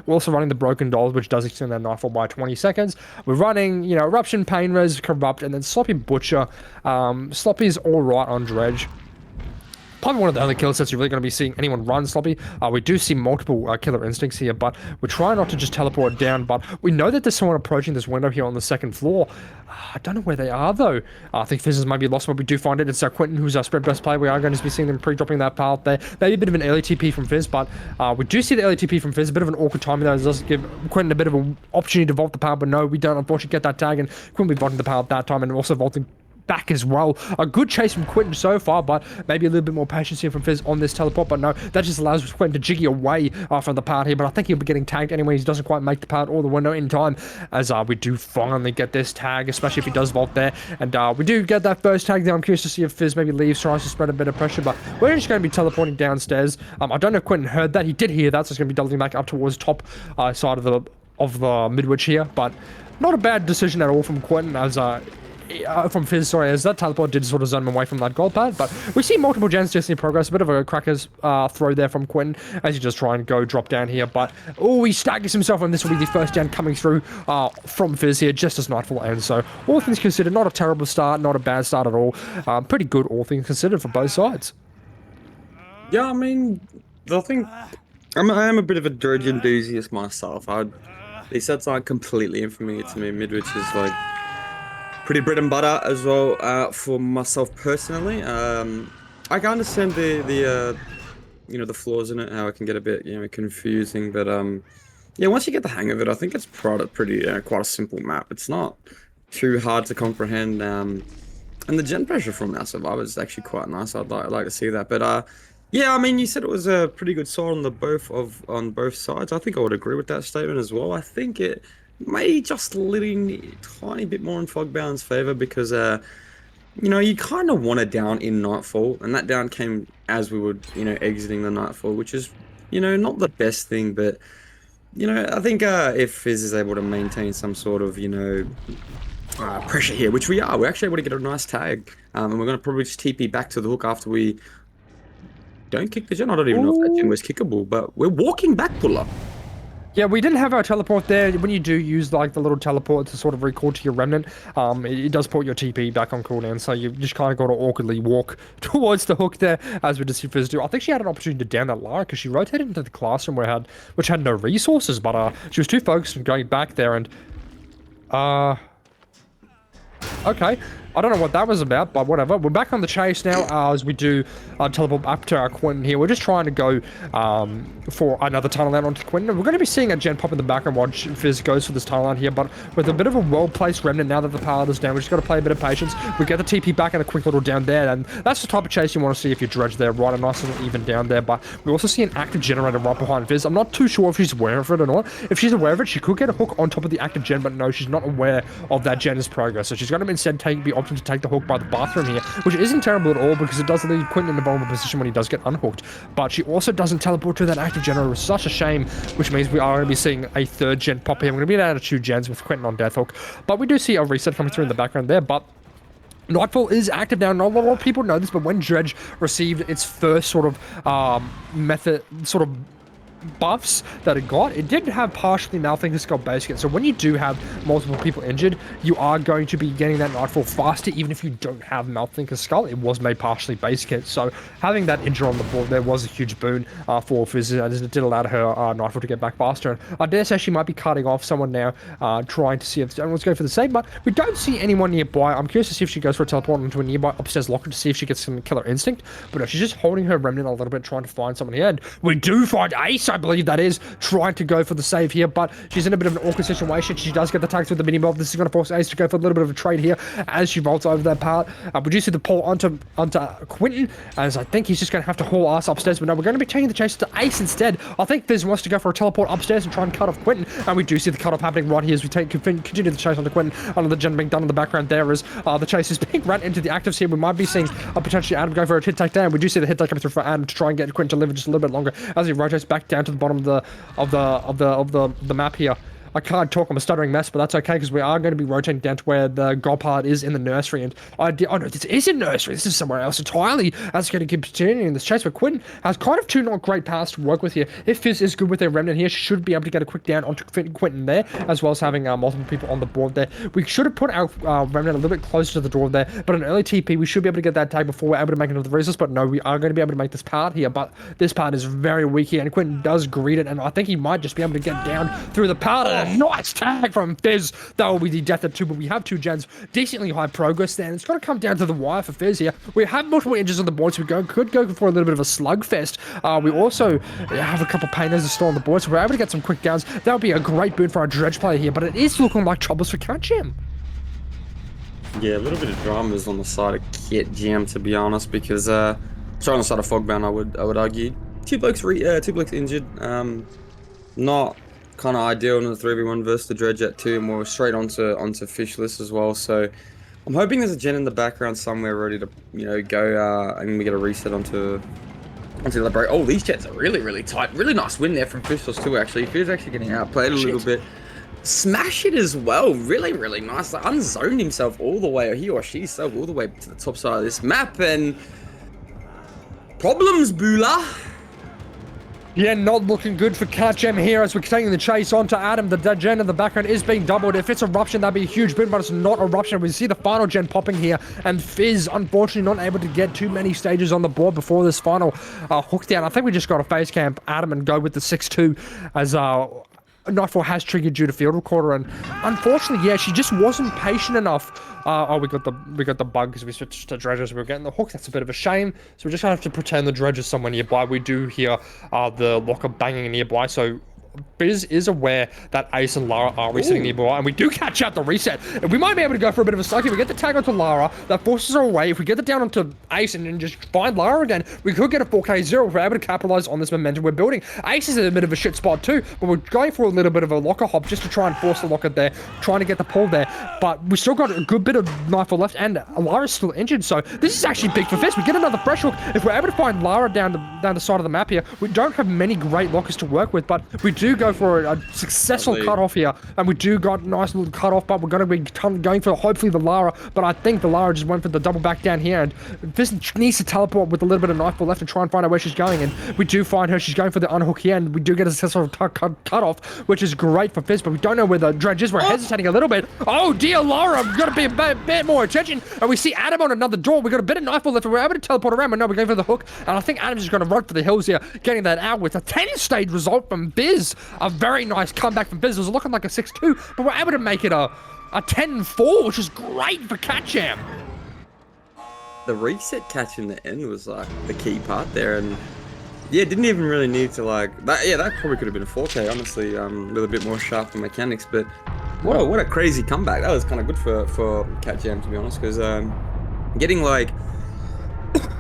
We're also running the Broken Dolls, which does extend that Nightfall by 20 seconds. We're running, you know, Eruption, Pain Res, Corrupt, and then Sloppy Butcher. Sloppy's alright on Dredge. Probably one of the only kill sets you're really going to be seeing anyone run Sloppy. We do see multiple Killer Instincts here, but we're trying not to just teleport down, but we know that there's someone approaching this window here on the second floor. I don't know where they are, though. I think Fizzes might be lost, but we do find it. It's Quentin, who's our spread best player. We are going to be seeing them pre-dropping that path there. Maybe a bit of an early TP from Fizz, but we do see the early TP from Fizz. A bit of an awkward timing, though. It does give Quentin a bit of an opportunity to vault the power, but no, we don't unfortunately get that tag, and Quentin will be vaulting the power at that time, and also vaulting back as well. A good chase from Quentin so far, but maybe a little bit more patience here from Fizz on this teleport, but no, that just allows Quentin to jiggy away from the part here, but I think he'll be getting tagged anyway. He doesn't quite make the part or the window in time, as we do finally get this tag, especially if he does vault there, and we do get that first tag there. I'm curious to see if Fizz maybe leaves, tries to spread a bit of pressure, but we're just going to be teleporting downstairs. I don't know if Quentin heard that. He did hear that, so it's going to be doubling back up towards top side of the mid-witch here, but not a bad decision at all from Quentin, as from Fizz, sorry, as that teleport did sort of zone him away from that gold pad, but we see multiple gens just in progress. A bit of a cracker's throw there from Quentin as he just try and go drop down here, but he staggers himself, and this will be the first down coming through from Fizz here just as Nightfall ends. So all things considered, not a terrible start, not a bad start at all. Pretty good all things considered for both sides. Yeah, I mean, I think I am a bit of a Dredge enthusiast myself. These sets aren't completely infamous to me. Midwich is like pretty bread and butter as well for myself personally. I can understand the you know, the flaws in it, how it can get a bit, you know, confusing, but yeah, once you get the hang of it, I think it's pretty quite a simple map. It's not too hard to comprehend, and the gen pressure from our survivor is actually quite nice. I'd like to see that, but yeah, I mean, you said it was a pretty good side on both sides. I think I would agree with that statement as well. I think it may just lean a tiny bit more in Fogbound's favor because, you know, you kind of want a down in Nightfall, and that down came as we were, you know, exiting the Nightfall, which is, you know, not the best thing, but, you know, I think if Fizz is able to maintain some sort of, you know, pressure here, which we are, we're actually able to get a nice tag, and we're going to probably just TP back to the hook after we don't kick the gen. I don't even know if that gen was kickable, but we're walking back, Puller. Yeah, we didn't have our teleport there. When you do use like the little teleport to sort of recall to your remnant, it does put your TP back on cooldown, so you just kind of got to awkwardly walk towards the hook there, as we just see Fizz do. I think she had an opportunity to down that Lara because she rotated into the classroom which had no resources, but she was too focused on going back there, and okay. I don't know what that was about, but whatever. We're back on the chase now as we do teleport up to our Quentin here. We're just trying to go for another tunnel out onto Quentin. We're going to be seeing a gen pop in the background while Fizz goes for this tunnel out here, but with a bit of a well-placed remnant now that the pallet is down, we just got to play a bit of patience. We get the TP back and a quick little down there, and that's the type of chase you want to see if you dredge there, right? A nice little even down there, but we also see an active generator right behind Fizz. I'm not too sure if she's aware of it or not. If she's aware of it, she could get a hook on top of the active gen, but no, she's not aware of that gen's progress, so she's going to instead be opting to take the hook by the bathroom here, which isn't terrible at all because it does leave Quentin in a vulnerable position when he does get unhooked, but she also doesn't teleport to that active generator. It's such a shame, which means we are going to be seeing a third gen pop here. We're going to be down to 2 gens with Quentin on death hook, but we do see a reset coming through in the background there, but Nightfall is active now. Not a lot of people know this, but when Dredge received its first sort of buffs that it got, it did have partially Malthinker Skull base kit, so when you do have multiple people injured, you are going to be getting that Nightfall faster, even if you don't have Malthinker Skull. It was made partially base kit, so having that injury on the board there was a huge boon for Fizz, as it did allow her Nightfall to get back faster, and I dare say she might be cutting off someone now, trying to see if anyone's going for the same, but we don't see anyone nearby. I'm curious to see if she goes for a teleport into a nearby upstairs locker to see if she gets some Killer Instinct, but no, she's just holding her remnant a little bit, trying to find someone here, and we do find Ace, I believe that is, trying to go for the save here, but she's in a bit of an awkward situation. She does get the tag through the mini mob. This is going to force Ace to go for a little bit of a trade here as she vaults over that part. We do see the pull onto Quentin, as I think he's just going to have to haul ass upstairs, but no, we're going to be taking the chase to Ace instead. I think Fizz wants to go for a teleport upstairs and try and cut off Quentin, and we do see the cut off happening right here as we continue the chase onto Quentin. Another gen being done in the background there as the chase is being run into the actives here. We might be seeing potentially Adam go for a hit take down. We do see the hit take coming through for Adam to try and get Quentin to live just a little bit longer as he rotates back down to the bottom of the map here. I can't talk. I'm a stuttering mess, but that's okay because we are going to be rotating down to where the gold part is in the nursery. And oh no, this isn't nursery. This is somewhere else entirely. That's going to keep continuing this chase. But Quinn has kind of two not great paths to work with here. If Fizz is good with their remnant here, she should be able to get a quick down onto Quentin there, as well as having multiple people on the board there. We should have put our remnant a little bit closer to the door there, but an early TP, we should be able to get that tag before we're able to make another resist. But no, we are going to be able to make this part here. But this part is very weak here, and Quentin does greet it, and I think he might just be able to get down through the part. And a nice tag from Fizz. That will be the death of two, but we have two gens. Decently high progress there, and it's going to come down to the wire for Fizz here. We have multiple inches on the board, so we could go for a little bit of a slugfest. We also have a couple painters still on the board, so we're able to get some quick downs. That would be a great boon for our dredge player here, but it is looking like troubles for CatJam. Yeah, a little bit of dramas on the side of CatJam, to be honest, because sorry, on the side of Fogbound, I would argue two blokes injured. Not kind of ideal in the 3v1 versus the dredge at 2, and we're straight onto fishless as well. So I'm hoping there's a gen in the background somewhere ready to go, and we get a reset onto the break. Oh, these jets are really tight. Really nice win there from fishless too. Actually, Fizz actually getting outplayed a little bit. Smash it as well. Really nice. Like, unzoned himself all the way, or he or she self all the way to the top side of this map, and problems, Bula. Yeah, not looking good for CatJam here as we're taking the chase onto Adam. The gen in the background is being doubled. If it's Eruption, that'd be a huge boon, but it's not Eruption. We see the final gen popping here, and Fizz, unfortunately, not able to get too many stages on the board before this final hook down. I think we just got to face camp Adam and go with the 6-2 as Nightfall has triggered due to field recorder, and unfortunately, yeah, she just wasn't patient enough. Oh, we got the bug because we switched to dredges. We were getting the hook. That's a bit of a shame. So we're just gonna have to pretend the dredge is somewhere nearby. We do hear the locker banging nearby, so Biz is aware that Ace and Lara are resetting nearby, and we do catch out the reset. And we might be able to go for a bit of a slug. If we get the tag onto Lara, that forces her away. If we get it down onto Ace and then just find Lara again, we could get a 4K0 if we're able to capitalize on this momentum we're building. Ace is in a bit of a shit spot too, but we're going for a little bit of a locker hop just to try and force the locker there, trying to get the pull there. But we still got a good bit of Nightfall left, and Lara's still injured, so this is actually big for Fizz. We get another fresh hook. If we're able to find Lara down the side of the map here, we don't have many great lockers to work with, but we do go for a successful cutoff here, and we do got a nice little cutoff, but we're going to be going for hopefully the Lara, but I think the Lara just went for the double back down here, and Fizz needs to teleport with a little bit of Nightfall left and try and find out where she's going, and we do find her. She's going for the unhook here, and we do get a successful cutoff, which is great for Fizz, but we don't know where the dredge is. We're hesitating a little bit. Oh dear, Lara, we've got to be a bit more attention, and we see Adam on another door. We got a bit of Nightfall left, and we're able to teleport around, but no, we're going for the hook, and I think Adam's just going to run for the hills here, getting that out with a 10-stage result from Biz. A very nice comeback from Biz. It was looking like a 6-2, but we're able to make it a 10-4, which is great for CatJam. The reset catch in the end was like the key part there, and yeah, didn't even really need to like that. Yeah, that probably could have been a 4K, honestly, with a bit more sharper mechanics. But what a crazy comeback. That was kind of good for CatJam, to be honest, because getting like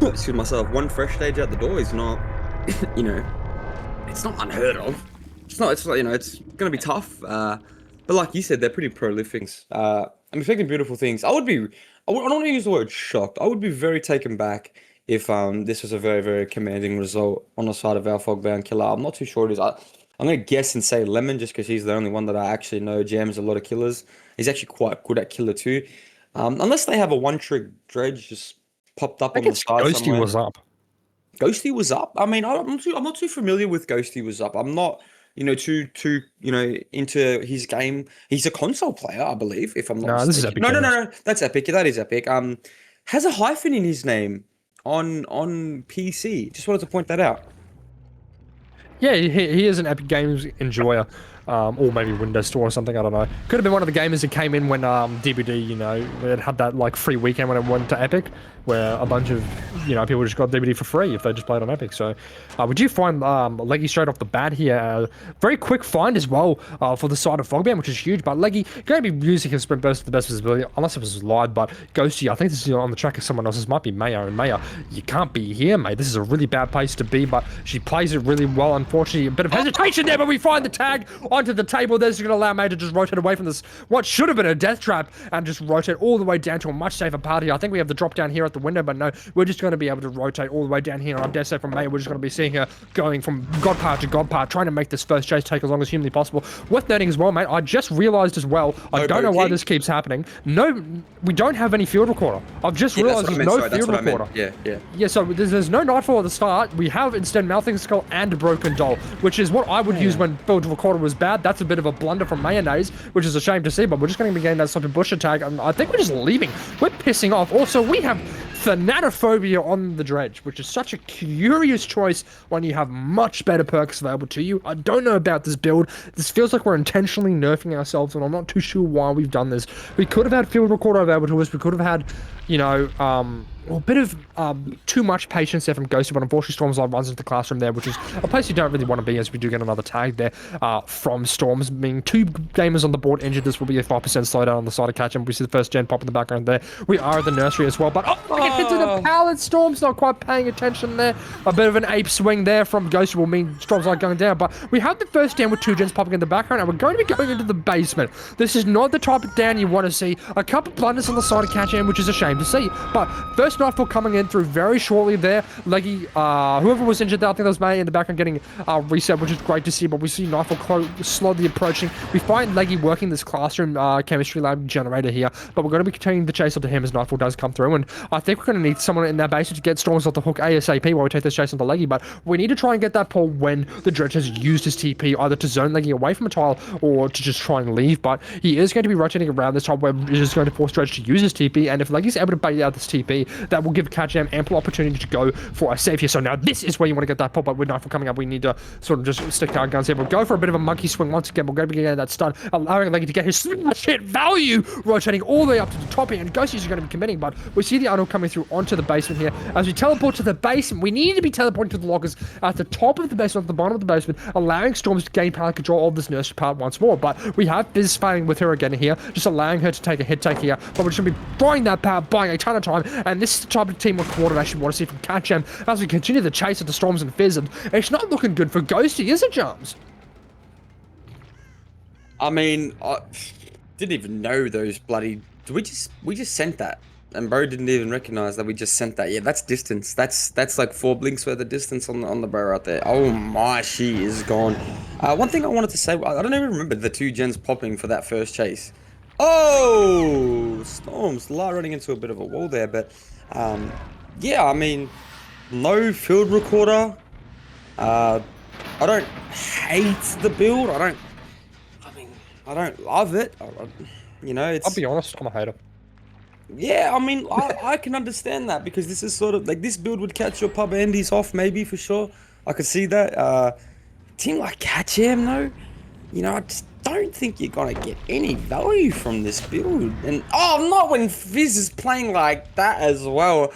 excuse myself, one fresh stage out the door is not it's not unheard of. It's not it's gonna be tough. But like you said, they're pretty prolific. I'm expecting beautiful things. I don't want to use the word shocked. I would be very taken back if this was a very, very commanding result on the side of our Fogbound killer. I'm not too sure it is. I'm going to guess and say Lemon just because he's the only one that I actually know jams a lot of killers. He's actually quite good at killer too. Unless they have a one-trick dredge just popped up on the side Ghosty somewhere. was up. Ghosty was up? I mean, I'm not too familiar with Ghosty was up. I'm not... too into his game. He's a console player, I believe, if I'm not mistaken. This is Epic. No, that's Epic. That is Epic. Has a hyphen in his name on PC. Just wanted to point that out. Yeah, he is an Epic Games enjoyer. Or maybe Windows Store or something, I don't know. Could have been one of the gamers that came in when DBD, it had that like free weekend when it went to Epic, where a bunch of, people just got DVD for free if they just played on Epic. So, we do find Leggy straight off the bat here. Very quick find as well for the side of Fogbound, which is huge. But Leggy going to be using his sprint burst to the best visibility, unless it was live. But Ghosty, I think this is on the track of someone else's. Might be Mayo, and Mayo, you can't be here, mate. This is a really bad place to be, but she plays it really well. Unfortunately, a bit of hesitation there, but we find the tag onto the table. This is going to allow May to just rotate away from this, what should have been a death trap, and just rotate all the way down to a much safer part here. I think we have the drop down here at the window, but no, we're just going to be able to rotate all the way down here. And I'm dead set from May. We're just going to be seeing her going from god part to god part, trying to make this first chase take as long as humanly possible. Worth noting as well, mate, I just realized as well, I don't know why this keeps happening. No, we don't have any field recorder. I've just realized there's no field recorder. Yeah, so there's no Nightfall at the start. We have instead Mouthing Skull and Broken Doll, which is what I would use when field recorder was bad. That's a bit of a blunder from Mayonnaise, which is a shame to see, but we're just going to be getting that Sloppy Bush attack, and I think we're just leaving. We're pissing off. Also, we have Thanatophobia on the Dredge, which is such a curious choice when you have much better perks available to you. I don't know about this build. This feels like we're intentionally nerfing ourselves, and I'm not too sure why we've done this. We could have had field recorder available to us. We could have had, you know, a bit of too much patience there from Ghosty, but unfortunately Stormslight runs into the classroom there, which is a place you don't really want to be, as we do get another tag there from Storms. Being 2 gamers on the board injured, this will be a 5% slowdown on the side of CatJam. We see the first gen pop in the background there. We are at the nursery as well, but we get into the pallet. Storm's not quite paying attention there. A bit of an ape swing there from Ghosty will mean Stormslight going down, but we have the first down with 2 gens popping in the background, and we're going to be going into the basement. This is not the type of down you want to see. A couple of blunders on the side of CatJam, which is a shame to see, but first Nightfall coming in through very shortly there. Leggy, whoever was injured there, I think that was May in the background getting reset, which is great to see, but we see Nightfall slowly approaching. We find Leggy working this classroom chemistry lab generator here, but we're going to be continuing the chase up to him as Nightfall does come through, and I think we're going to need someone in that basement to get Storms off the hook ASAP while we take this chase onto Leggy, but we need to try and get that pull when the Dredge has used his TP, either to zone Leggy away from a tile or to just try and leave, but he is going to be rotating around this time where he's just going to force Dredge to use his TP, and if Leggy's able to bait out this TP, that will give CatJam ample opportunity to go for a save here. So now this is where you want to get that pop up with Nightfall coming up. We need to sort of just stick to our guns here. We'll go for a bit of a monkey swing once again. We're going to be getting that stun, allowing Leggy to get his smash hit value, rotating all the way up to the top here, and Ghosties are going to be committing, but we see the Arnold coming through onto the basement here. As we teleport to the basement, we need to be teleporting to the lockers at the top of the basement, at the bottom of the basement, allowing Storms to gain pallet control of this nursery part once more, but we have Fizz fighting with her again here, just allowing her to take a hit take here, but we're just going to be throwing that power, buying a ton of time, and this is the type of teamwork coordination we want to see from CatJam as we continue the chase of the Storms and Fizz, and it's not looking good for Ghosty, is it, Jams? I mean, I didn't even know those bloody... We just sent that, and bro didn't even recognize that we just sent that. Yeah, that's distance. That's like 4 blinks worth of distance on the bro right there. Oh my, she is gone. One thing I wanted to say, I don't even remember the 2 gens popping for that first chase. Oh, Storms running into a bit of a wall there, but yeah, I mean, no field recorder. I don't hate the build. I don't love it. You know, it's... I'll be honest, I'm a hater. Yeah, I mean, I can understand that, because this is sort of like, this build would catch your pub Andes off, maybe, for sure. I could see that. Team like CatJam, though, you know, I just don't think you're gonna get any value from this build. And not when Fizz is playing like that as well.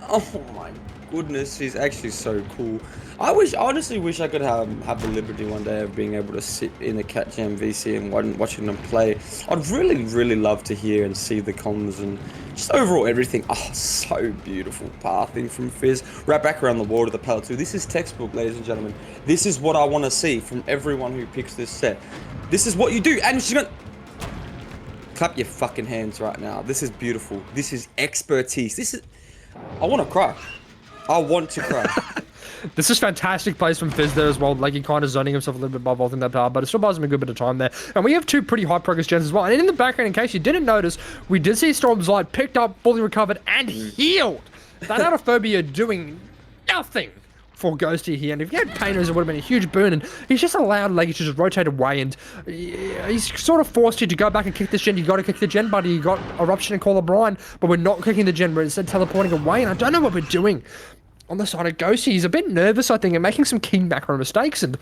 Oh my goodness, he's actually so cool. I honestly wish I could have the liberty one day of being able to sit in a CatJam VC and watching them play. I'd really love to hear and see the comms and just overall everything. Oh, so beautiful pathing from Fizz. Right back around the wall to the pallet too. This is textbook, ladies and gentlemen. This is what I want to see from everyone who picks this set. This is what you do. And she's gonna... Clap your fucking hands right now. This is beautiful. This is expertise. This is... I want to cry. I want to cry. This is fantastic plays from Fizz there as well, like he kind of zoning himself a little bit by vaulting that power, but it still buys him a good bit of time there. And we have 2 pretty high progress gens as well. And in the background, in case you didn't notice, we did see Stormslight picked up, fully recovered, and healed. That Autophobia doing nothing for Ghosty here, and if he had Painters, it would have been a huge boon, and he's just allowed Leggy to just rotate away, and he's sort of forced you to go back and kick this gen. You got to kick the gen, buddy. You got Eruption and Call of Brine, but we're not kicking the gen, we're instead teleporting away, and I don't know what we're doing. On the side of Ghosty, he's a bit nervous, I think, and making some key macro mistakes, and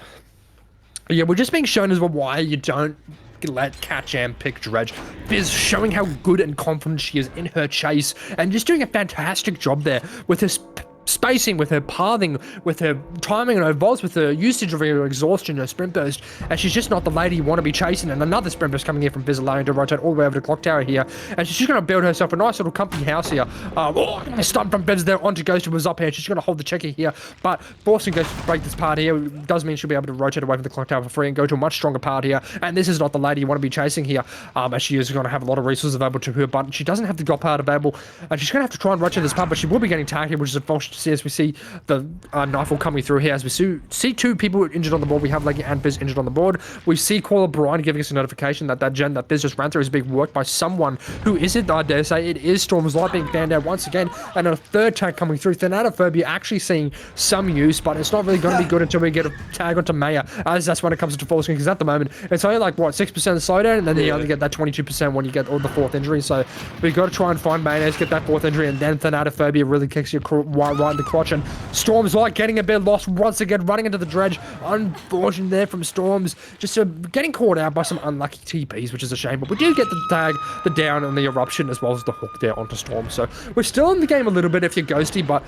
yeah, we're just being shown as well why you don't let CatJam pick Dredge. Fizz showing how good and confident she is in her chase, and just doing a fantastic job there with this spacing, with her pathing, with her timing and her volts, with her usage of her exhaustion, her sprint burst, and she's just not the lady you want to be chasing. And another sprint burst coming in from Viz, allowing her to rotate all the way over to Clock Tower here, and she's going to build herself a nice little comfy house here. A stun from Viz there onto Ghost, who was up here. She's going to hold the checker here, but forcing Ghost to break this part here does mean she'll be able to rotate away from the Clock Tower for free and go to a much stronger part here. And this is not the lady you want to be chasing here, as she is going to have a lot of resources available to her, but she doesn't have the drop part available, and she's going to have to try and rotate this part, but she will be getting tagged here, which is unfortunate to see as we see the Nightfall coming through here. As we see two people injured on the board, we have Leggy and Biz injured on the board. We see Caller Brian giving us a notification that that gen that Biz just ran through is being worked by someone who isn't, I dare say, it is Storm's Light being banned out once again, and a third tag coming through. Thanatophobia actually seeing some use, but it's not really going to be good until we get a tag onto Maya, as that's when it comes to full screen, because at the moment, it's only like, what, 6% slowdown, and then you only get that 22% when you get all the fourth injury, so we've got to try and find Mayonnaise, get that fourth injury, and then Thanatophobia really kicks you right in the crotch, and Storm's Light getting a bit lost once again, running into the dredge. Unfortunate there from Storms, just getting caught out by some unlucky TPs, which is a shame, but we do get the tag, the down, and the eruption, as well as the hook there onto Storm, so we're still in the game a little bit if you're ghosty, but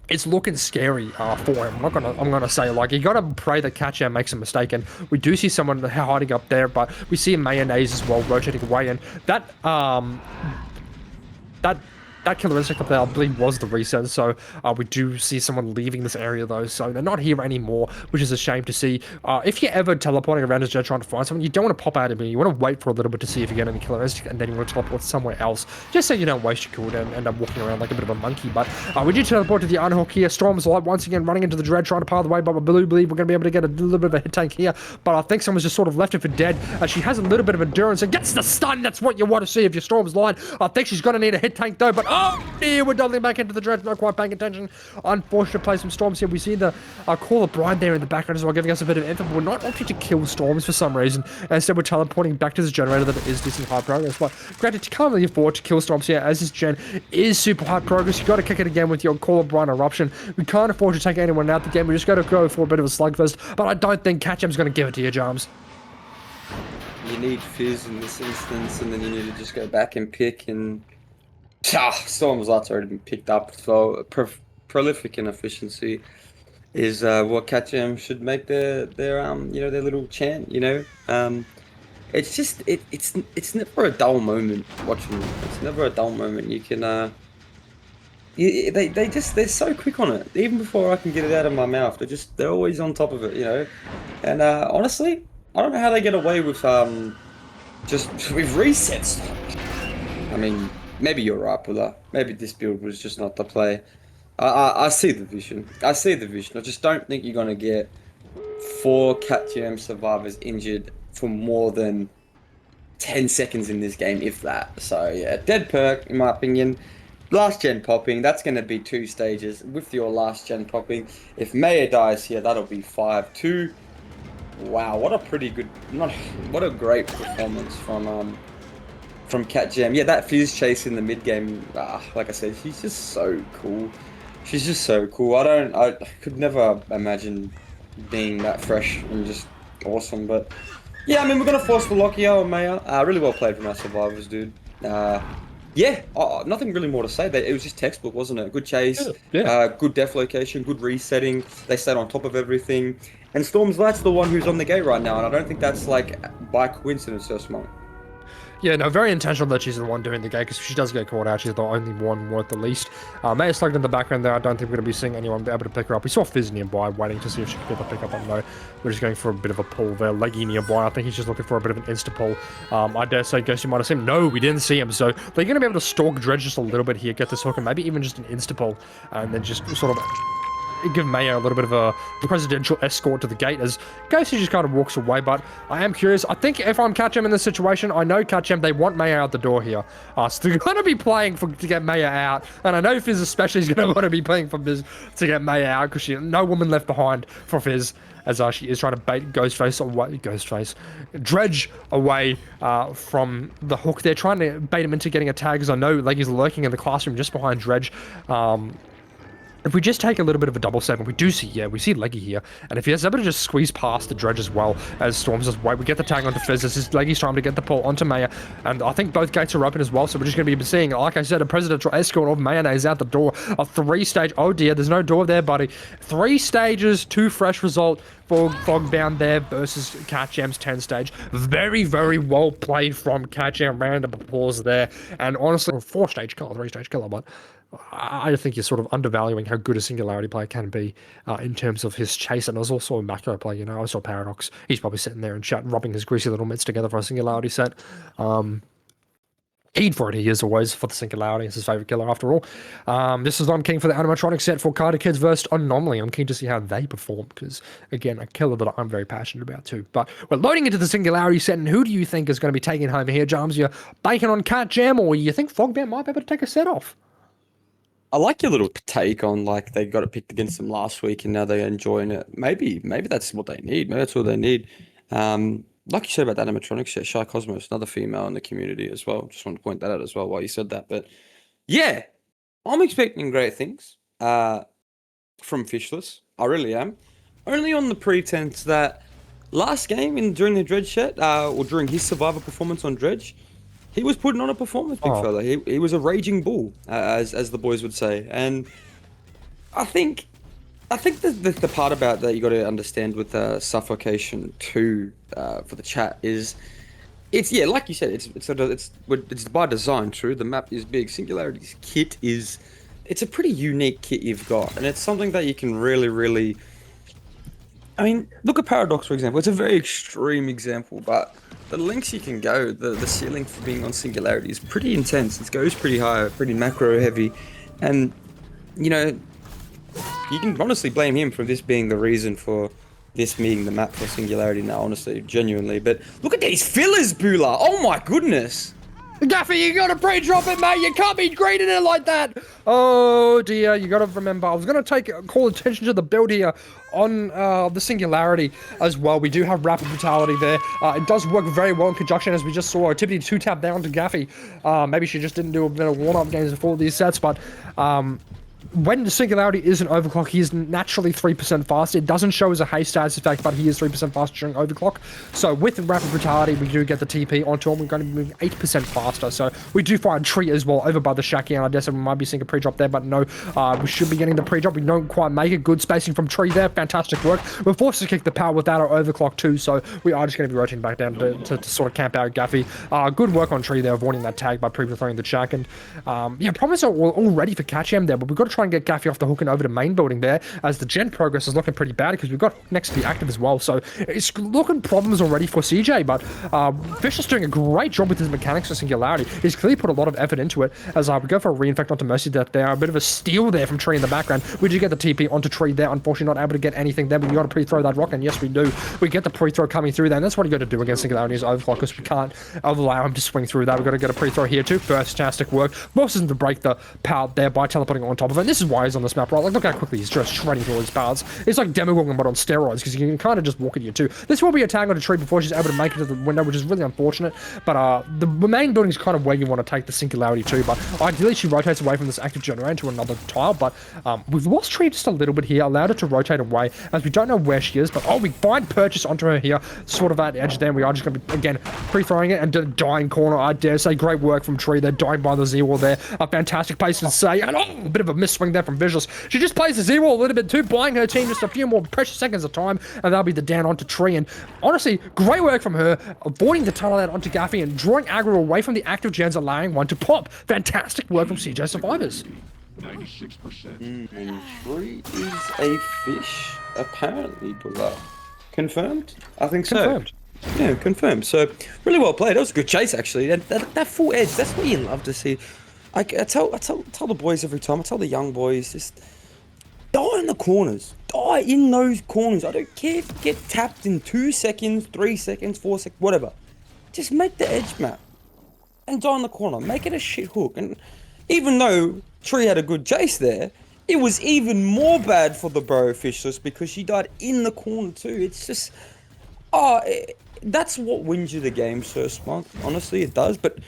it's looking scary for him. I'm gonna say, like, you gotta pray that CatJam makes a mistake, and we do see someone hiding up there, but we see Mayonnaise as well rotating away, and that killer insect up there, I believe, was the reset, so we do see someone leaving this area, though, so they're not here anymore, which is a shame to see. If you're ever teleporting around as you're trying to find someone, you don't want to pop out of me. You want to wait for a little bit to see if you get any killer insect, and then you want to teleport somewhere else, just so you don't waste your cooldown and end up walking around like a bit of a monkey. But we do teleport to the unhook here. Storm's Light once again running into the dread, trying to pile the way, but I believe we're going to be able to get a little bit of a hit tank here, but I think someone's just sort of left her for dead. She has a little bit of endurance and gets the stun. That's what you want to see if your Storm's Light. I think she's going to need a hit tank, though, but oh dear, we're doubling back into the dredge, not quite paying attention. Unfortunate play from Storms here. We see the Caller Brian there in the background as well, giving us a bit of info, but we're not opting to kill Storms for some reason. Instead, we're teleporting back to this generator that is decent high progress. But granted, you can't really afford to kill Storms here, as this gen is super high progress. You got to kick it again with your Caller Brian eruption. We can't afford to take anyone out the game. We just got to go for a bit of a slugfest. But I don't think CatJam's going to give it to you, Jams. You need Fizz in this instance, and then you need to just go back and pick, and Storm's Light's already been picked up, so prolific in efficiency is what CatJam should make their their little chant. It's just it's never a dull moment watching them. It's never a dull moment. You can they're so quick on it. Even before I can get it out of my mouth, they're always on top of it. And honestly, I don't know how they get away with just with resets. I mean, maybe you're right, Bulla. Maybe this build was just not the play. I see the vision. I just don't think you're gonna get 4 CatJam survivors injured for more than 10 seconds in this game, if that. So yeah, dead perk in my opinion. Last gen popping, that's gonna be 2 stages. With your last gen popping, if Maya dies here, that'll be 5-2. Wow, what a pretty good, what a great performance from CatJam. Yeah, that Fizz chase in the mid game, like I said, she's just so cool. She's just so cool. I could never imagine being that fresh and just awesome. But yeah, I mean, we're gonna force the lock here on Maya. Really well played from our survivors, dude. Yeah, nothing really more to say. It was just textbook, wasn't it? Good chase, good def location, good resetting. They stayed on top of everything. And Storm's Light's the one who's on the gate right now, and I don't think that's like by coincidence, so smart. Yeah, no, very intentional that she's the one doing the gate, because if she does get caught out, she's the only one worth the least. May slugged in the background there. I don't think we're going to be seeing anyone be able to pick her up. We saw Fizz nearby, waiting to see if she could get the pick up on low. We're just going for a bit of a pull there. Leggy nearby. I think he's just looking for a bit of an insta-pull. I dare say, Ghost, you might have seen him. No, we didn't see him. So they're going to be able to stalk Dredge just a little bit here, get this hook, and maybe even just an insta-pull, and then just sort of give Maya a little bit of a presidential escort to the gate as Ghosty just kind of walks away. But I am curious. I think if I'm CatJam in this situation, I know CatJam, they want Maya out the door here. So they're going to be playing to get Maya out. And I know Fizz especially is going to want to be playing for Fizz to get Maya out, because no woman left behind for Fizz, as she is trying to bait Dredge away from the hook. They're trying to bait him into getting a tag, as I know Leggy's lurking in the classroom just behind Dredge. If we just take a little bit of a double step, and we do see, yeah, we see Leggy here, and if he's able to just squeeze past the Dredge as well, as Storm's just wait, we get the tag onto Fizz, this is Leggy's time to get the pull onto Maya, and I think both gates are open as well, so we're just going to be seeing, like I said, a presidential escort of Mayonnaise out the door, a 3-stage, oh dear, there's no door there, buddy, 3 stages, 2 fresh result for Fogbound there versus CatJam's 10-stage. Very, very well played from CatJam, round of applause there, and honestly, 4-stage killer, 3-stage killer, but I think you're sort of undervaluing how good a Singularity player can be in terms of his chase. And there's also a macro player, you know. I saw Paradox. He's probably sitting there and chat, rubbing his greasy little mitts together for a Singularity set. He'd for it, he is always for the Singularity. It's his favorite killer after all. This is I'm keen for the animatronic set for Carter Kids versus Anomaly. I'm keen to see how they perform because, again, a killer that I'm very passionate about too. But we're loading into the Singularity set, and who do you think is going to be taking home here, Jams? You're banking on CatJam, or you think Fogbound might be able to take a set off? I like your little take on like they got it picked against them last week and now they're enjoying it. Maybe that's what they need. Maybe that's all they need. Like you said about that animatronics, yeah, Shy Cosmos, another female in the community as well. Just want to point that out as well while you said that. But yeah, I'm expecting great things from Fishless. I really am. Only on the pretense that last game during the Dredge set, or during his Survivor performance on Dredge, he was putting on a performance, big fella. He was a raging bull, as the boys would say. And I think the part about that you got to understand with Suffocation 2 for the chat is it's like you said, it's by design. True, the map is big. Singularity's kit it's a pretty unique kit you've got, and it's something that you can really. I mean, look at Paradox, for example. It's a very extreme example, but the lengths you can go, the ceiling for being on Singularity is pretty intense. It goes pretty high, pretty macro heavy. And, you know, you can honestly blame him for this being the reason for this being the map for Singularity now, honestly, genuinely. But look at these fillers, Bula! Oh my goodness! Gaffy, you gotta pre-drop it, mate. You can't be greeting it like that. Oh dear, you gotta remember. I was gonna call attention to the build here on the Singularity as well. We do have Rapid Brutality there. It does work very well in conjunction, as we just saw. Tippity 2-tap down to Gaffy. Maybe she just didn't do a bit of warm-up games before these sets, but when the Singularity is an overclock, he is naturally 3% faster. It doesn't show as a haste status effect, but he is 3% faster during overclock. So with Rapid Brutality, we do get the TP onto him. We're going to be moving 8% faster. So we do find Tree as well over by the Shaki, and I guess we might be seeing a pre-drop there, but no, we should be getting the pre-drop. We don't quite make it. Good spacing from Tree there. Fantastic work. We're forced to kick the power without our overclock too, so we are just going to be rotating back down to sort of camp out Gaffy. Good work on Tree there, avoiding that tag by pre-throwing the Shack. And yeah, problems are all ready for CatJam there, but we've got to try and get Gaffy off the hook and over to main building there, as the gen progress is looking pretty bad because we've got next to the active as well, so it's looking problems already for CJ. But Fish is doing a great job with his mechanics for Singularity. He's clearly put a lot of effort into it, as we go for a reinfect onto Mercy Death there. A bit of a steal there from Tree in the background. We do get the TP onto Tree there, unfortunately not able to get anything there, but we got to pre-throw that rock, and yes we do. We get the pre-throw coming through there, and that's what you got to do against Singularity is overclock, because we can't allow him to swing through that. We've got to get a pre-throw here too. Fantastic work. Forces him to break the power there by teleporting on top of it. And this is why he's on this map, right? Like, look how quickly he's just shredding through all these paths. It's like Demogorgon, but on steroids, because you can kind of just walk at you too. This will be a tag on a Tree before she's able to make it to the window, which is really unfortunate. But the main building is kind of where you want to take the Singularity to. But ideally, she rotates away from this active generator into another tile. But we've lost Tree just a little bit here, allowed her to rotate away, as we don't know where she is. But we find Purchase onto her here, sort of at the edge there. And we are just going to be, again, pre-throwing it and dying corner. I dare say, great work from Tree. They're dying by the Z-wall there. A fantastic place to say. And a bit of a miss swing there from Visuals. She just plays the Z-wall a little bit too, buying her team just a few more precious seconds of time, and that'll be the down onto Tree. And honestly, great work from her, avoiding the tunnel out onto Gaffy and drawing aggro away from the active gens, allowing one to pop. Fantastic work from CJ Survivors. 96%. Tree is a fish, apparently, Bula. Confirmed? I think so. Confirmed. Yeah, confirmed. So, really well played. That was a good chase, actually. That full edge, that's what you love to see. I tell the boys every time, I tell the young boys, just die in the corners. Die in those corners. I don't care if you get tapped in 2 seconds, 3 seconds, 4 seconds, whatever. Just make the edge map. And die in the corner. Make it a shit hook. And even though Tree had a good chase there, it was even more bad for the bro Fishless because she died in the corner too. It's just... that's what wins you the game, Sir Smart. Honestly, it does. But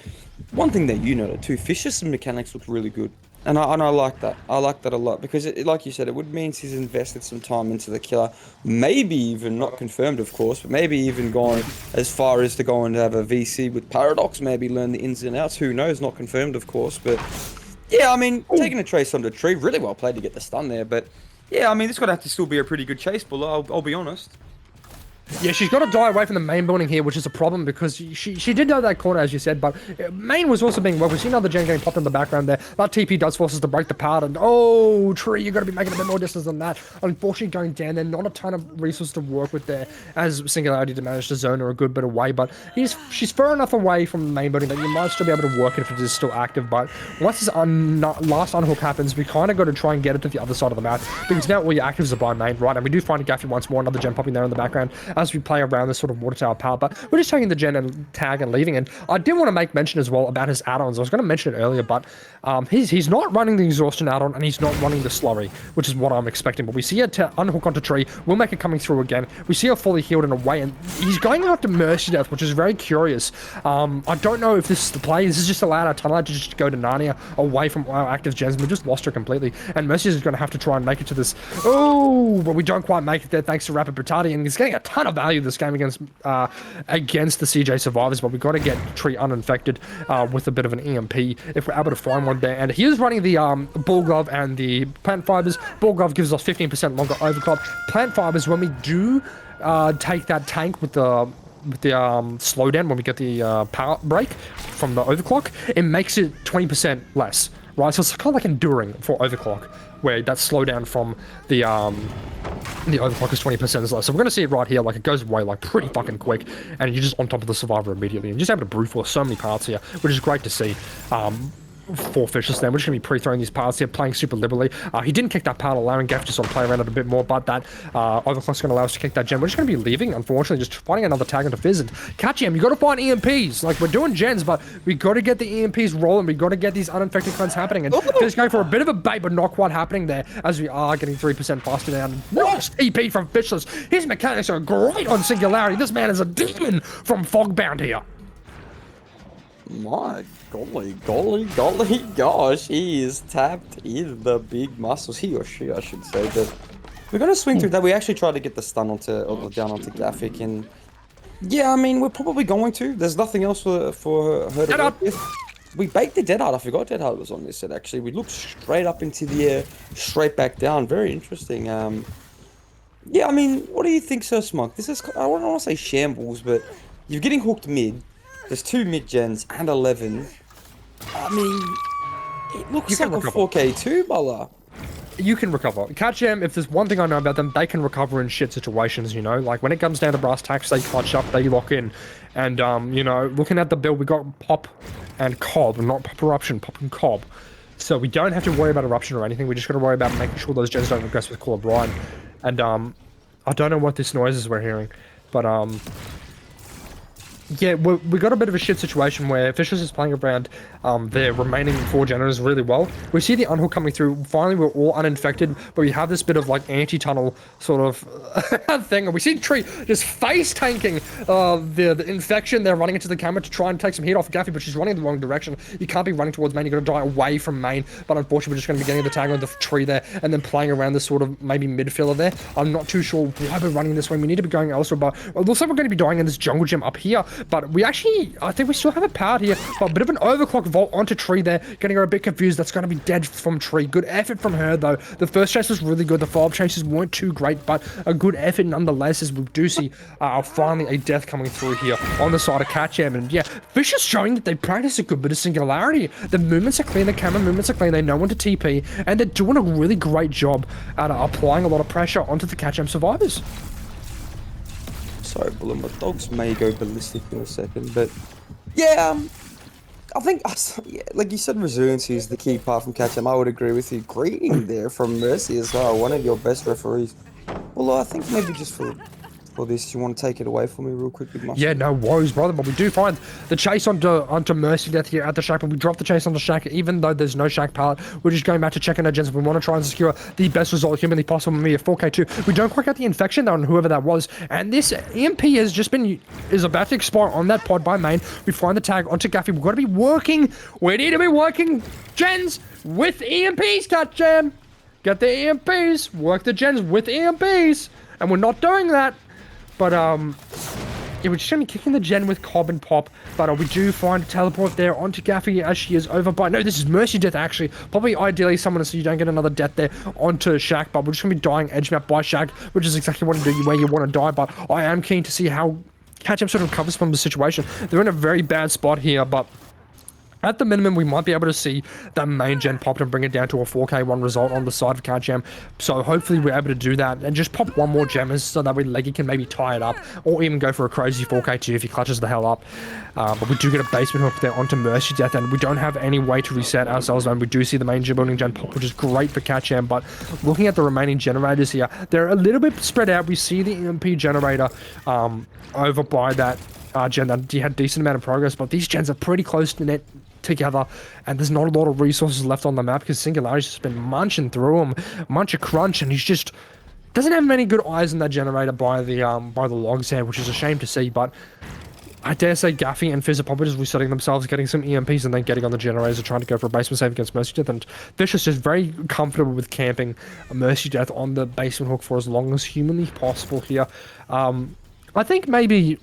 one thing that you know too, Fishless' mechanics look really good. And I like that. I like that a lot because, like you said, it would mean he's invested some time into the killer. Maybe even not confirmed, of course, but maybe even gone as far as to go and have a VC with Paradox. Maybe learn the ins and outs. Who knows? Not confirmed, of course. But yeah, I mean, taking a trace on the tree, really well played to get the stun there. But yeah, I mean, this got to have to still be a pretty good chase, Buller. I'll be honest. Yeah, she's got to die away from the main building here, which is a problem because she did know that corner, as you said, but main was also being worked. We've seen another gen getting popped in the background there. That TP does force us to break the power, and oh, Tree, you got to be making a bit more distance than that. Unfortunately, going down there, not a ton of resources to work with there, as Singularity to manage to zone her a good bit away, but she's far enough away from the main building that you might still be able to work it if it is still active, but once this last unhook happens, we kind of got to try and get it to the other side of the map, because now all your actives are by main, right? And we do find a Gaffy once more, another gen popping there in the background, as we play around this sort of water tower power, but we're just taking the gen and tag and leaving it. I did want to make mention as well about his add-ons. I was going to mention it earlier, but he's not running the exhaustion add-on and he's not running the slurry, which is what I'm expecting. But we see it to unhook onto tree. We'll make it coming through again. We see her fully healed in a way, and he's going after Mercy Death, which is very curious. I don't know if this is the play. This is just allowed our Tunneler to just go to Narnia away from our active gens. We just lost her completely, and Mercy is going to have to try and make it to this. Oh, but we don't quite make it there thanks to Rapid Brutality, and he's getting a ton of value this game against the CJ survivors, but we've got to get Tree uninfected with a bit of an EMP if we're able to find one there. And he is running the Ball Glove and the Plant Fibers. Ball Glove gives us 15% longer overclock. Plant Fibers, when we do take that tank with the slowdown, when we get the power break from the overclock, it makes it 20% less, right? So it's kind of like enduring for overclock, where that slowdown from the overclock is 20% less. So we're going to see it right here, like it goes away like pretty fucking quick, and you're just on top of the survivor immediately, and just able to brute force so many parts here, which is great to see. For Fishes then. We're just going to be pre-throwing these parts here, playing super liberally. He didn't kick that part, allowing Gaff to sort of play around it a bit more, but that overclock's going to allow us to kick that gem. We're just going to be leaving, unfortunately, just finding another tag into Fizz. And CatJam, you got to find EMPs. Like, we're doing gens, but we got to get the EMPs rolling. We got to get these uninfected clones happening. And Fizz going for a bit of a bait, but not quite happening there, as we are getting 3% faster down. Nice EP from Fishless. His mechanics are great on Singularity. This man is a demon from Fogbound here. My golly, gosh, he is tapped in the big muscles. He or she, I should say. But we're gonna swing through that. We actually tried to get the stun onto, or down onto Gaffic, and yeah, I mean, we're probably going to. There's nothing else for her to work with. We baked the Dead Hard. I forgot Dead Hard was on this set, actually. We looked straight up into the air, straight back down. Very interesting. Yeah, I mean, what do you think, Sir Smug? This is, I don't want to say shambles, but you're getting hooked mid. There's 2 mid-gens and 11. I mean, it looks like a 4K2, Buller. You can recover. CatJam, if there's one thing I know about them, they can recover in shit situations, you know? Like, when it comes down to brass tacks, they clutch up, they lock in. And, you know, looking at the build, we got Pop and Cob, not Pop Eruption, Pop and Cob. So we don't have to worry about Eruption or anything, we just gotta worry about making sure those gens don't regress with Call of Brine. And, I don't know what this noise is we're hearing, but, yeah, we got a bit of a shit situation where Fishes is playing around their remaining 4 generators really well. We see the unhook coming through. Finally, we're all uninfected, but we have this bit of like anti-tunnel sort of thing. And we see Tree just face tanking the infection. They're running into the camera to try and take some heat off Gaffy, but she's running in the wrong direction. You can't be running towards main. You're going to die away from main. But unfortunately, we're just going to be getting the tag on the tree there and then playing around this sort of maybe midfielder there. I'm not too sure why we're running this way. We need to be going elsewhere, but it looks like we're going to be dying in this jungle gym up here. But we actually, I think we still have it powered here. But a bit of an overclock vault onto Tree there. Getting her a bit confused. That's going to be dead from Tree. Good effort from her, though. The first chase was really good. The follow-up chases weren't too great, but a good effort nonetheless, as we do see finally a death coming through here on the side of CatJam. And yeah, Fish is showing that they practice a good bit of Singularity. The movements are clean. The camera movements are clean. They know when to TP. And they're doing a really great job at applying a lot of pressure onto the CatJam survivors. Sorry, Bullet, my dogs may go ballistic in a second, but yeah, I think, yeah, like you said, resiliency is the key part from CatJam. I would agree with you. Greeting there from Mercy as well, one of your best referees. Well, I think maybe just for for this. You want to take it away from me real quick with Yeah, Muscle? no worries, brother. But we do find the chase onto Mercy Death here at the shack, but we drop the chase onto Shack, even though there's no shack pallet. We're just going back to checking our gens. We want to try and secure the best result humanly possible. Maybe a 4K2. We don't quite get the infection though on whoever that was, and this EMP has just been is about to expire on that pod by main. We find the tag onto Gaffy. We've got to be working. We need to be working gens with EMPs. CatJam, get the EMPs. Work the gens with EMPs, and we're not doing that. But yeah, we're just going to be kicking the gen with Cobb and Pop, but we do find a teleport there onto Gaffy as she is over by... No, this is Mercy Death, actually. Probably ideally someone so you don't get another death there onto Shack, but we're just going to be dying edge map by Shack, which is exactly what to do where you want to die, but I am keen to see how CatJam sort of recovers from the situation. They're in a very bad spot here, but... At the minimum, we might be able to see that main gen pop and bring it down to a 4K1 result on the side of CatJam. So hopefully we're able to do that and just pop one more gemmers so that way Leggy can maybe tie it up or even go for a crazy 4K2 if he clutches the hell up. But we do get a basement hook there onto Mercy Death and we don't have any way to reset ourselves and we do see the main building gen pop, which is great for CatJam. But looking at the remaining generators here, they're a little bit spread out. We see the EMP generator over by that gen that had decent amount of progress, but these gens are pretty close to net together and there's not a lot of resources left on the map because Singularity's just been munching through them, munch a crunch, and he's just doesn't have many good eyes in that generator by the logs here, which is a shame to see. But I dare say Gaffy and Fizz are probably just resetting themselves, getting some EMPs and then getting on the generators and trying to go for a basement save against Mercy Death, and Fish is just very comfortable with camping a Mercy Death on the basement hook for as long as humanly possible here. I think maybe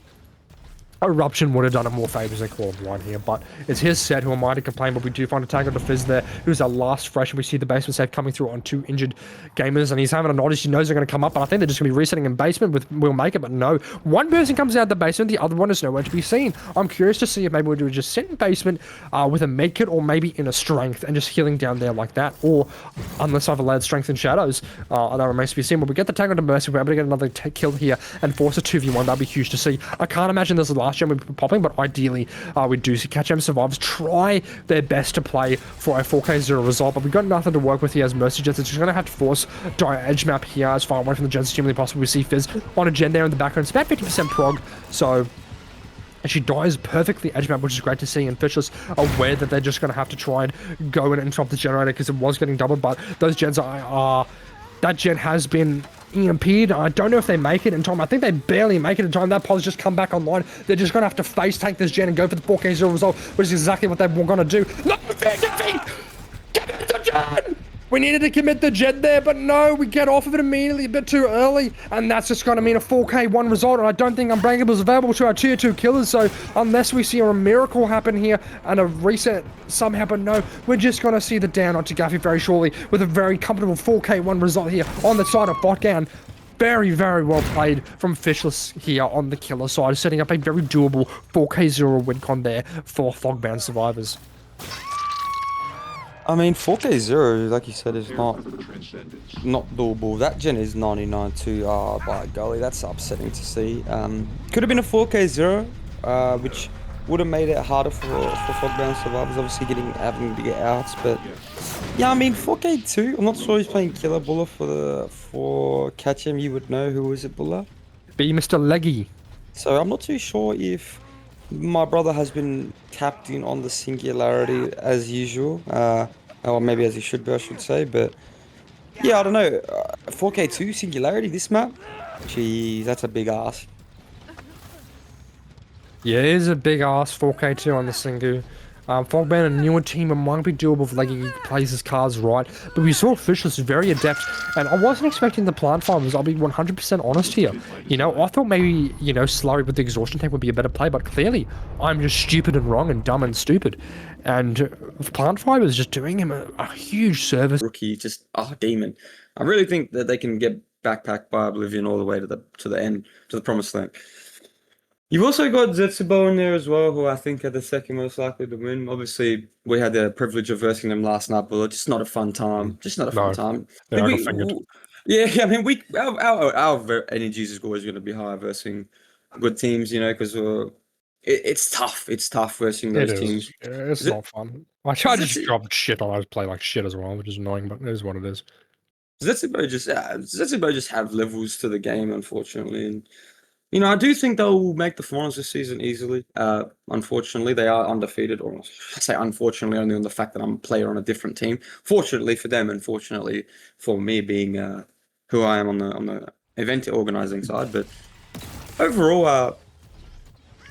Eruption would have done it more favors than Call of Wine here, but it's his set. Who am I to complain? But we do find a tag on the Fizz there, who's our last fresh, and we see the basement save coming through on 2 injured gamers, and he's having a notice. He knows they're going to come up, but I think they're just going to be resetting in basement with We'll Make It, but no. One person comes out of the basement, the other one is nowhere to be seen. I'm curious to see if maybe we do just sit in basement with a medkit, or maybe in a strength, and just healing down there like that, or unless I've allowed strength and shadows, that remains to be seen. But we get the tag on the Mercy, we're able to get another kill here, and force a 2v1, that'd be huge to see. I can't imagine there's the last gem we'd be popping, but ideally we do see CatJam survivors try their best to play for a 4K0 result, but we've got nothing to work with here as Mercy Jets. It's just going to have to force dire edge map here as far away from the gens as humanly possible. We see Fizz on a gen there in the background. It's about 50% prog, so and she dies perfectly edge map, which is great to see, and Fishless aware that they're just going to have to try and go in and interrupt the generator because it was getting doubled, but those gens are that gen has been EMP'd. I don't know if they make it in time. I think they barely make it in time. That pod's just come back online. They're just going to have to face tank this gen and go for the 4K0 result, which is exactly what they were going to do. No, get the gen! We needed to commit the gen there, but no, we get off of it immediately a bit too early, and that's just going to mean a 4K1 result, and I don't think Unbreakable is available to our tier 2 killers, so unless we see a miracle happen here and a reset somehow, but no, we're just going to see the down onto Gaffy very shortly with a very comfortable 4K1 result here on the side of Botgown. Very, very well played from Fishless here on the killer side, setting up a very doable 4K0 win con there for Fogbound survivors. I mean, 4K0, like you said, is not doable. That gen is 99 to by golly. That's upsetting to see. Could have been a 4K0, which would have made it harder for Fogbound survivors, obviously having to get outs. But yeah, I mean, 4K2. I'm not sure he's playing Killer Buller for CatJam. You would know who is it, Buller? Be Mr. Leggy. So I'm not too sure if my brother has been tapped in on the Singularity as usual, or maybe as he should be, I should say. But yeah, I don't know. 4K2 Singularity this map? Jeez, that's a big ask. Yeah, it is a big ass 4K2 on the Singu. Fogbound, a newer team, it might be doable if Leggy plays his cards right, but we saw Fishless very adept, and I wasn't expecting the plant farmers, I'll be 100% honest here. You know, I thought maybe, you know, Slurry with the exhaustion tank would be a better play, but clearly, I'm just stupid and wrong and dumb and stupid. And plant fiber is just doing him a huge service. Rookie, just, demon. I really think that they can get backpacked by Oblivion all the way to the end, to the promised land. You've also got Zetsubo in there as well, who I think are the second most likely to win. Obviously, we had the privilege of versing them last night, but just not a fun time. Just not a fun time. Yeah, I got fingered. Yeah, I mean, our energies is always going to be high versing good teams, you know, because it's tough. It's tough versing those teams. It's not fun. I just drop shit on. I just play like shit as well, which is annoying, but it is what it is. Zetsubo just have levels to the game, unfortunately, and You know, I do think they'll make the finals this season easily. Unfortunately, they are undefeated, or I say unfortunately only on the fact that I'm a player on a different team. Fortunately for them, and fortunately for me being who I am on the event organizing side. But overall,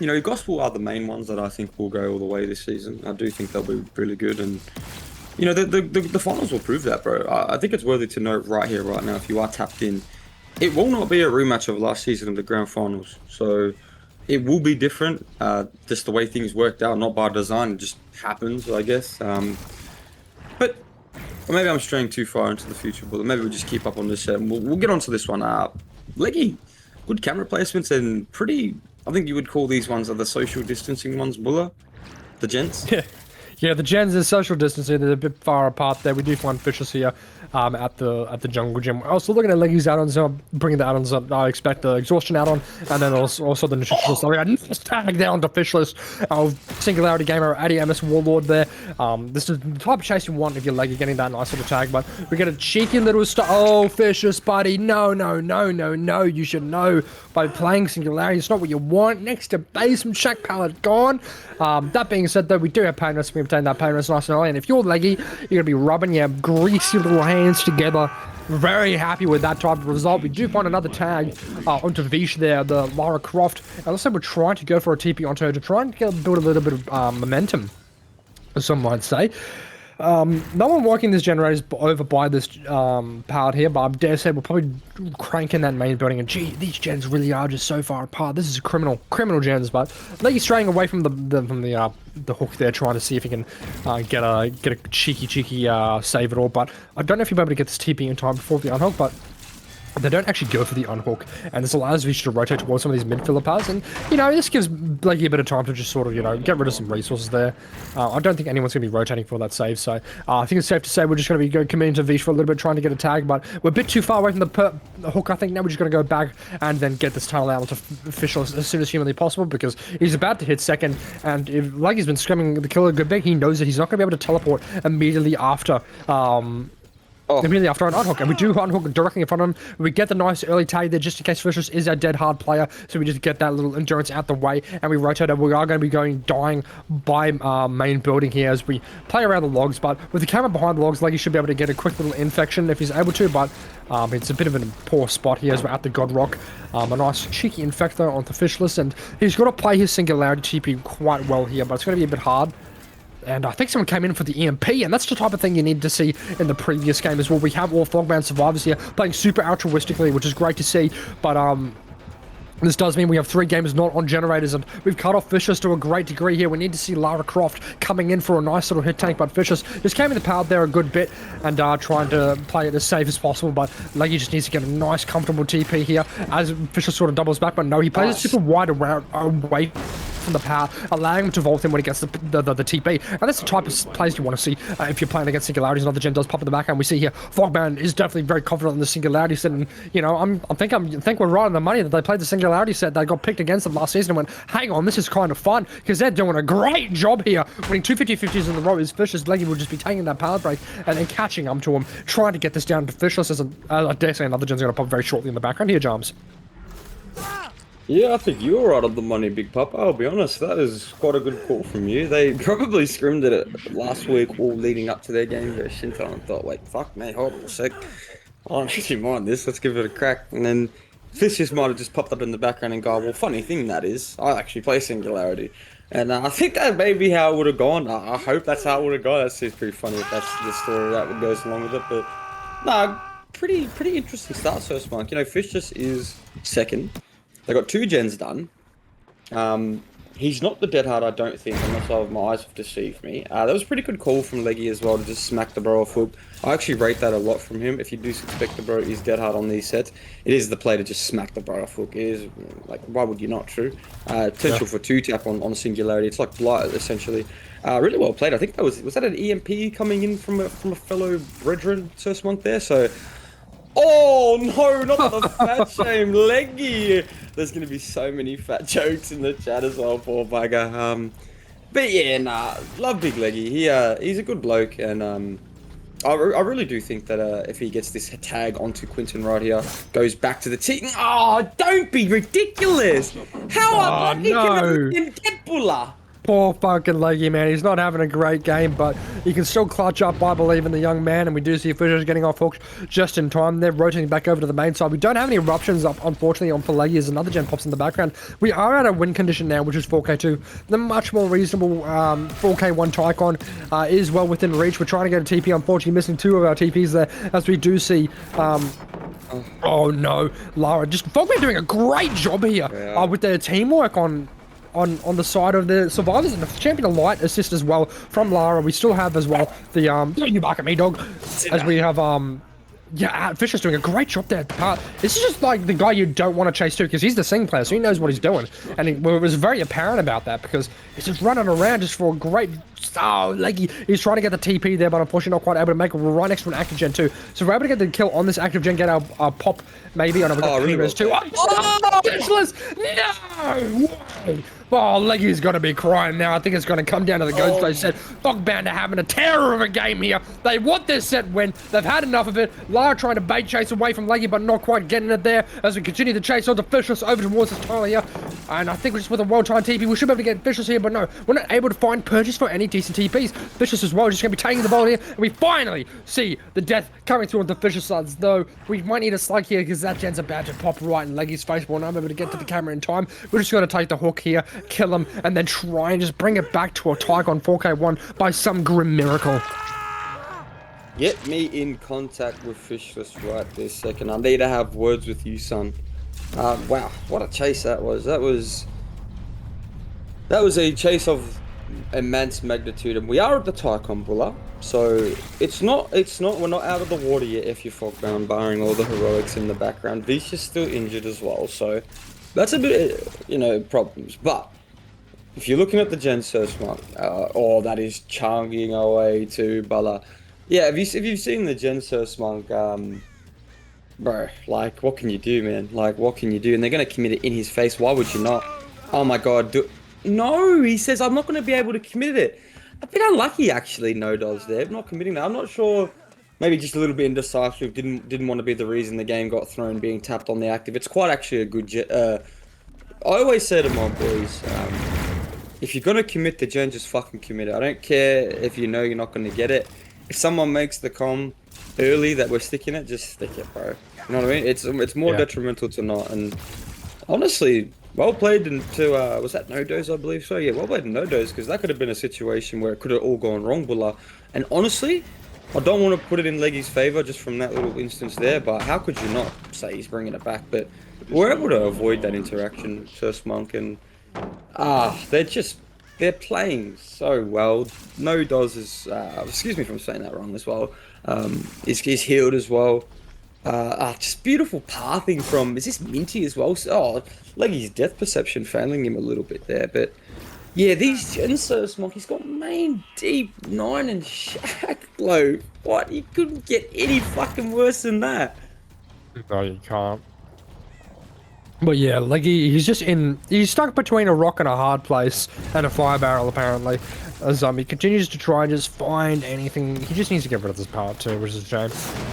you know, Gospel are the main ones that I think will go all the way this season. I do think they'll be really good, and you know, the finals will prove that, bro. I think it's worthy to note right here, right now, if you are tapped in. It will not be a rematch of last season in the grand finals, so it will be different. Just the way things worked out, not by design, it just happens, I guess. But or maybe I'm straying too far into the future, but maybe we'll just keep up on this set. And we'll get onto this one. Leggy, good camera placements and pretty. I think you would call these ones are the social distancing ones, Bulla, the gents. Yeah, the gens is social distancing. They're a bit far apart there. We do find Fishes here at the jungle gym. Also looking at Leggy's add-ons, so I'm bringing the add-ons that I expect the exhaustion add-on, and then also the nutritional stuff. We got nice tag down to Fishless, Singularity Gamer, Addy MS Warlord there. This is the type of chase you want if you're Leggy getting that nice sort of tag, but we get a cheeky little oh, Fishless, buddy. No, you should know by playing Singularity. It's not what you want. Next to base from Shack Pallet gone. That being said, though, we do have pain rest. We obtain that pain rest nice and early. And if you're Leggy, you're going to be rubbing your greasy little hands together. Very happy with that type of result. We do find another tag onto Vish there, the Lara Croft. And also, we're trying to go for a TP onto her to try and build a little bit of momentum, as some might say. No one working this generator is over by this pallet here, but I dare say we're probably cranking that main building. And gee, these gens really are just so far apart. This is criminal gens. But Leggy's straying away from the hook there, trying to see if he can get a cheeky save it all. But I don't know if he'll be able to get this TP in time before the unhook, but they don't actually go for the unhook, and this allows Vish to rotate towards some of these midfielder paths, and, you know, this gives Leggy a bit of time to just sort of, you know, get rid of some resources there. I don't think anyone's going to be rotating for that save, so I think it's safe to say we're just going to be committing to Vish for a little bit, trying to get a tag, but we're a bit too far away from the hook. I think now we're just going to go back and then get this tunnel out onto Fish as soon as humanly possible, because he's about to hit second, and if Leggy's been screaming the killer a good bit, he knows that he's not going to be able to teleport immediately after, immediately after an unhook, and we do unhook directly in front of him. We get the nice early tag there just in case Vicious is a dead hard player, so we just get that little endurance out the way, and we rotate over. We are going to be dying by main building here as we play around the logs, but with the camera behind the logs, Leggy should be able to get a quick little infection if he's able to, but it's a bit of a poor spot here as we're at the God Rock. A nice cheeky infector onto Fishless, and he's got to play his Singularity TP quite well here, but it's going to be a bit hard. And I think someone came in for the EMP, and that's the type of thing you need to see in the previous game as well. We have all Fogbound survivors here playing super altruistically, which is great to see, but this does mean we have 3 gamers not on generators, and we've cut off Vicious to a great degree here. We need to see Lara Croft coming in for a nice little hit tank, but Vicious just came in the power there a good bit and trying to play it as safe as possible, but Leggy just needs to get a nice, comfortable TP here as Vicious sort of doubles back, but no, he plays it super wide around, away from the power, allowing him to vault in when he gets the TP. And that's the type of plays you want to see if you're playing against Singularities. Another gen does pop in the background. We see here Fogbound is definitely very confident in the Singularity set, and you know, I think we're right on the money that they played the Singularity set. They got picked against them last season and went, hang on, this is kind of fun, because they're doing a great job here. Winning 2 50-50s in a row is Fishless. Leggy will just be taking that power break and then catching up to him, trying to get this down to Fishless. As I dare say another gen's going to pop very shortly in the background here, Jams. Yeah, I think you were right on the money, Big Papa. I'll be honest, that is quite a good call from you. They probably scrimmed it last week, all leading up to their game versus Shinto, and thought, wait, fuck me, hold on a sec. I don't actually mind this, let's give it a crack. And then Fish just might have just popped up in the background and gone, well, funny thing that is, I actually play Singularity. And I think that may be how it would have gone. I hope that's how it would have gone. That seems pretty funny if that's the story that goes along with it. But, no, pretty interesting start, First Monk. You know, Fish just is second. They got 2 gens done. He's not the dead hard, I don't think, unless my eyes have deceived me. That was a pretty good call from Leggy as well to just smack the bro off hook. I actually rate that a lot from him. If you do suspect the bro is dead hard on these sets, it is the play to just smack the bro off hook. It is, like, why would you not, true? Potential for 2-tap on Singularity. It's like Blight, essentially. Really well played. I think that was that an EMP coming in from a fellow brethren, First Monk there? So, oh no, not the fat shame, Leggy. There's gonna be so many fat jokes in the chat as well, poor bugger. But yeah, nah, love Big Leggy. He's a good bloke, and I really do think that if he gets this tag onto Quinton right here, goes back to the team. Oh, don't be ridiculous! How Oh, unlucky can no. a man get, Bulla? Poor fucking Leggy, man. He's not having a great game, but he can still clutch up, I believe, in the young man. And we do see Fisher's getting off hook just in time. They're rotating back over to the main side. We don't have any eruptions up, unfortunately, on for Leggy as another gen pops in the background. We are at a win condition now, which is 4K2. The much more reasonable 4K1 Tycon is well within reach. We're trying to get a TP, unfortunately, missing 2 of our TPs there, as we do see... oh no, Lara, just Fogbound doing a great job here with their teamwork on the side of the survivors, and the champion of light assist as well from Lara. We still have as well the you bark at me, dog, as we have yeah, Fisher's doing a great job there at the part. This is just like the guy you don't want to chase too, because he's the sing player, so he knows what he's doing. And it was very apparent about that, because he's just running around just for a great... Oh, like he's trying to get the TP there, but unfortunately not quite able to make it right next to an active gen too. So we're able to get the kill on this active gen, get our pop maybe. I know we got really too. Oh, Fishless! No! Why? Oh, Leggy's gonna be crying now. I think it's gonna come down to the Ghost Face set. Fogbound are having a terror of a game here. They want this set win. They've had enough of it. Lara trying to bait chase away from Leggy, but not quite getting it there as we continue to chase on the Fishless over towards this tile here. And I think just with a well-timed TP, we should be able to get Fishless here, but no, we're not able to find purchase for any decent TPs. Fishless as well, just gonna be taking the ball here, and we finally see the death coming through on the Fishless sides, though we might need a slug here because that gen's about to pop right in Leggy's face. But we're not able to get to the camera in time. We're just gonna take the hook here, kill him, and then try and just bring it back to a Tycon 4K1 by some grim miracle. Get me in contact with Fishless right this second. I need to have words with you, son. Wow, what a chase that was. That was a chase of immense magnitude, and we are at the Tycon, Bulla. So we're not out of the water yet if you're Fogbound, barring all the heroics in the background. Vicious still injured as well, so that's a bit, problems. But if you're looking at the Gen Search mark, that is chugging away to Bulla. Yeah, if you've seen the Gen Search mark, bro, like, what can you do, man? Like, what can you do? And they're gonna commit it in his face. Why would you not? Oh my god, no, he says I'm not gonna be able to commit it. A bit unlucky, actually, no does there, not committing that. I'm not sure, maybe just a little bit indecisive, didn't want to be the reason the game got thrown, being tapped on the active. It's quite actually a good I always say to my boys, if you're gonna commit the gen, just fucking commit it. I don't care if you know you're not gonna get it. If someone makes the comm early that we're sticking it, just stick it, bro. You know what I mean? It's more detrimental to not. And honestly, well played into was that no dose, I believe so. Yeah, well played in no dose, because that could have been a situation where it could have all gone wrong, Bulla. And honestly, I don't want to put it in Leggy's favor just from that little instance there, but how could you not say he's bringing it back? But we're able to avoid that interaction, First Monk, and they're playing so well. No Doz is, excuse me if I'm saying that wrong as well, is healed as well. Just beautiful pathing from, is this Minty as well? Oh, Leggy's death perception failing him a little bit there, but yeah, these Gensos, Monk, he's got main, deep, 9 and shack low. What? You couldn't get any fucking worse than that. No, you can't. But yeah, Leggy, he's stuck between a rock and a hard place and a fire barrel, apparently. As he continues to try and just find anything. He just needs to get rid of this part too, which is a shame.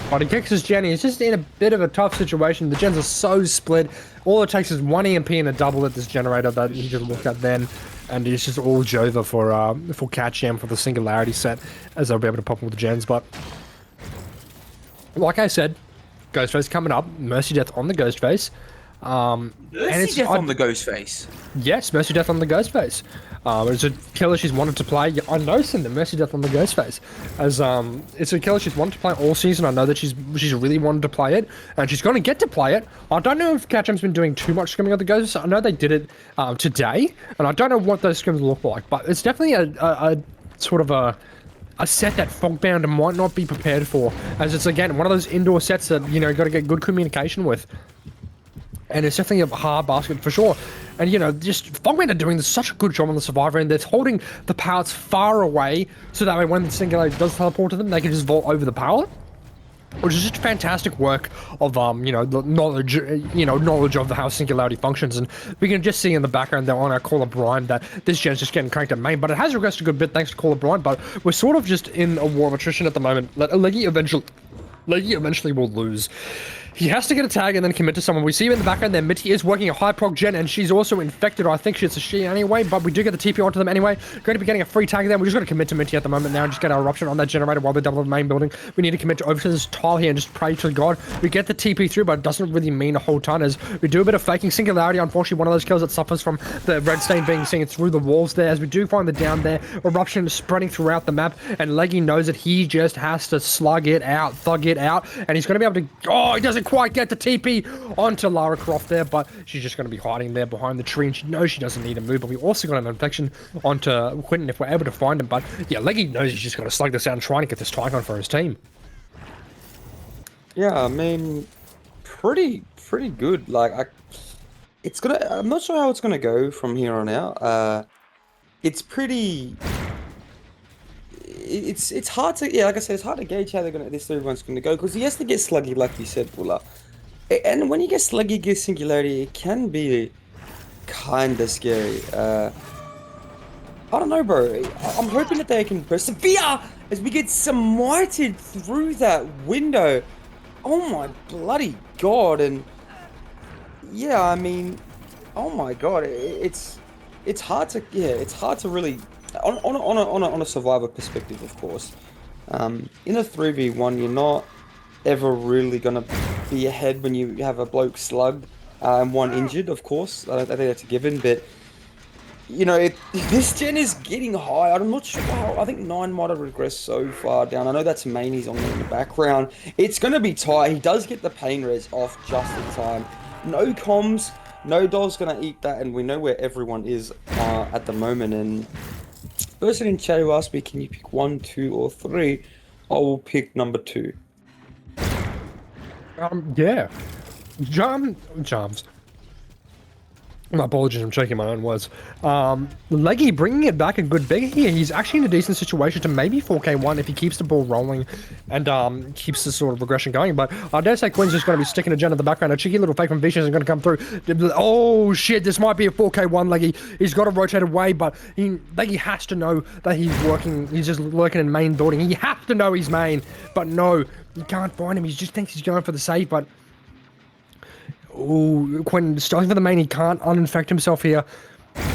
But he kicks his gen. He's just in a bit of a tough situation. The gens are so split. All it takes is one EMP and a double at this generator that he just looked at then. And it's just all Jova for CatJam for the singularity set, as they'll be able to pop all the gens. But like I said, Ghostface coming up. Mercy Death on the Ghostface. Mercy Death on the Ghostface. Yes, Mercy Death on the Ghostface. It's a killer she's wanted to play. I know the Mercy Death on the Ghostface. As it's a killer she's wanted to play all season. I know that she's really wanted to play it, and she's going to get to play it. I don't know if CatJam's been doing too much scrimming of the Ghosts. I know they did it today, and I don't know what those scrims look like, but it's definitely a sort of a set that Fogbound might not be prepared for, as it's again one of those indoor sets that got to get good communication with. And it's definitely a hard basket for sure. And just Fogbound are doing such a good job on the Survivor, and they're holding the pallets far away, so that way when the Singularity does teleport to them, they can just vault over the pallet. which is just fantastic work of the knowledge of how Singularity functions, and we can just see in the background there on our Caller Brian that this gen's just getting cranked at main, but it has regressed a good bit thanks to Caller Brian, but we're sort of just in a war of attrition at the moment. Leggy eventually will lose. He has to get a tag and then commit to someone. We see him in the background there. Mitty is working a high proc gen, and she's also infected. I think it's a she anyway, but we do get the TP onto them anyway. Going to be getting a free tag there. We're just going to commit to Mitty at the moment now and just get our eruption on that generator while they're double the main building. We need to commit over to this tile here and just pray to God. We get the TP through, but it doesn't really mean a whole ton as we do a bit of faking. Singularity, unfortunately, one of those kills that suffers from the red stain being seen through the walls there as we do find the down there. Eruption is spreading throughout the map, and Leggy knows that he just has to slug it out, thug it out, and he's going to be able to... Oh, he doesn't quite get the TP onto Lara Croft there, but she's just going to be hiding there behind the tree, and she knows she doesn't need to move, but we also got an infection onto Quentin if we're able to find him, but yeah, Leggy knows he's just got to slug this out and try and get this Tycon for his team. Yeah, I mean, pretty good. Like, I'm not sure how it's gonna go from here on out. It's pretty... It's hard to, yeah, like I said, it's hard to gauge how this everyone's gonna go, because he has to get sluggy, like you said, Bulla. And when you get sluggy, get Singularity, it can be kinda scary. I don't know, bro. I'm hoping that they can persevere as we get smited through that window. Oh my bloody god! And yeah, I mean, oh my god, it's hard to really on a survivor perspective, of course. In a 3v1, you're not ever really gonna be ahead when you have a bloke slugged and one injured, of course. I think that's a given, but you know, this gen is getting high. I'm not sure how. I think 9 might have regressed so far down. I know that's Maney's on there in the background. It's gonna be tight. He does get the pain res off just in time. No comms, no Doll's gonna eat that, and we know where everyone is at the moment. And person in chat who asked me, can you pick 1, 2, or 3? I will pick number 2. Yeah. Jams. My apologies, I'm checking my own words. Leggy bringing it back a good bit here. He's actually in a decent situation to maybe 4k1 if he keeps the ball rolling and keeps this sort of regression going. But I dare say Quinn's just going to be sticking a gen in the background. A cheeky little fake from Vish isn't going to come through. Oh shit, this might be a 4k1 Leggy. He's got to rotate away, but Leggy has to know that he's working. He's just lurking in main building. He has to know he's main, but no, you can't find him. He just thinks he's going for the save, but... Oh, Quentin starting for the main, he can't uninfect himself here.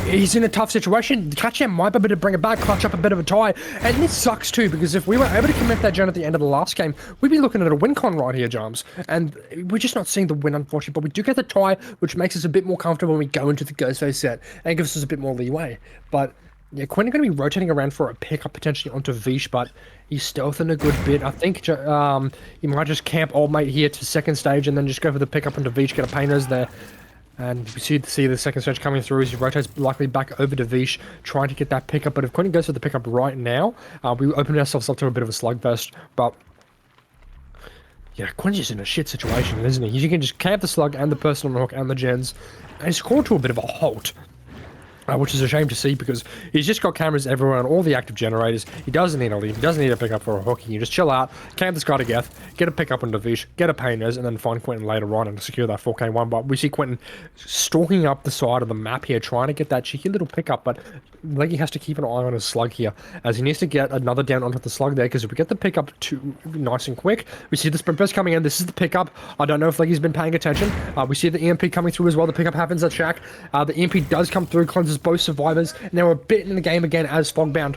He's in a tough situation. CatJam might be able to bring it back, clutch up a bit of a tie. And this sucks too, because if we were able to commit that gen at the end of the last game, we'd be looking at a win con right here, Jams. And we're just not seeing the win, unfortunately. But we do get the tie, which makes us a bit more comfortable when we go into the Ghostface set and gives us a bit more leeway. But yeah, Quentin going to be rotating around for a pickup potentially onto Vish, but he's stealthing a good bit. I think he might just camp old mate here to second stage and then just go for the pickup onto Vish, get a pain res there. And we see the second stage coming through as he rotates likely back over to Vish, trying to get that pickup. But if Quentin goes for the pickup right now, we open ourselves up to a bit of a slugfest. But yeah, Quentin's just in a shit situation, isn't he? You can just camp the slug and the person on the hook and the gens, and he's called to a bit of a halt. Which is a shame to see because he's just got cameras everywhere on all the active generators. He doesn't need a lead. He doesn't need a pickup for a hook. He can just chill out, camp this guy to death, get a pickup on Vish, get a pain res, and then find Quentin later on and secure that 4k1. But we see Quentin stalking up the side of the map here, trying to get that cheeky little pickup. But Leggy has to keep an eye on his slug here, as he needs to get another down onto the slug there. Because if we get the pickup too nice and quick, we see the sprint burst coming in. This is the pickup. I don't know if Leggy's been paying attention. We see the EMP coming through as well. The pickup happens at Shack. The EMP does come through, cleanses both survivors. Now we're a bit in the game again as Fogbound,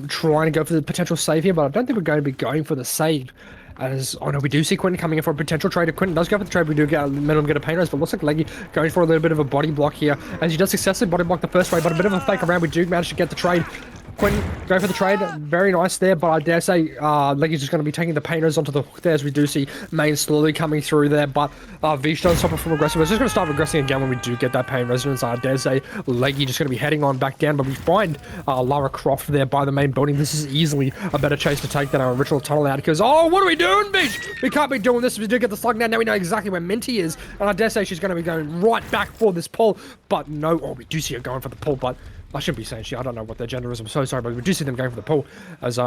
trying to go for the potential save here, but I don't think we're going to be going for the save. As, oh no, we do see Quentin coming in for a potential trade. If Quentin does go for the trade, we do get a minimum, get a pain res, but looks like Leggy going for a little bit of a body block here, as he does successfully body block the first trade, but a bit of a fake around. We do manage to get the trade. Quentin go for the trade, very nice there, but I dare say Leggy's just going to be taking the pain res onto the hook there, as we do see main slowly coming through there, but Vish doesn't stop it from aggressive. We're just going to start aggressing again when we do get that pain resonance. I dare say Leggy just going to be heading on back down, but we find Lara Croft there by the main building. This is easily a better chase to take than our original tunnel out, because, oh, what are we doing, Vish? We can't be doing this. We do get the slug now. Now we know exactly where Minty is, and I dare say she's going to be going right back for this pull, but no, oh, we do see her going for the pull, but I shouldn't be saying she. I don't know what their gender is. I'm so sorry, but we do see them going for the pull as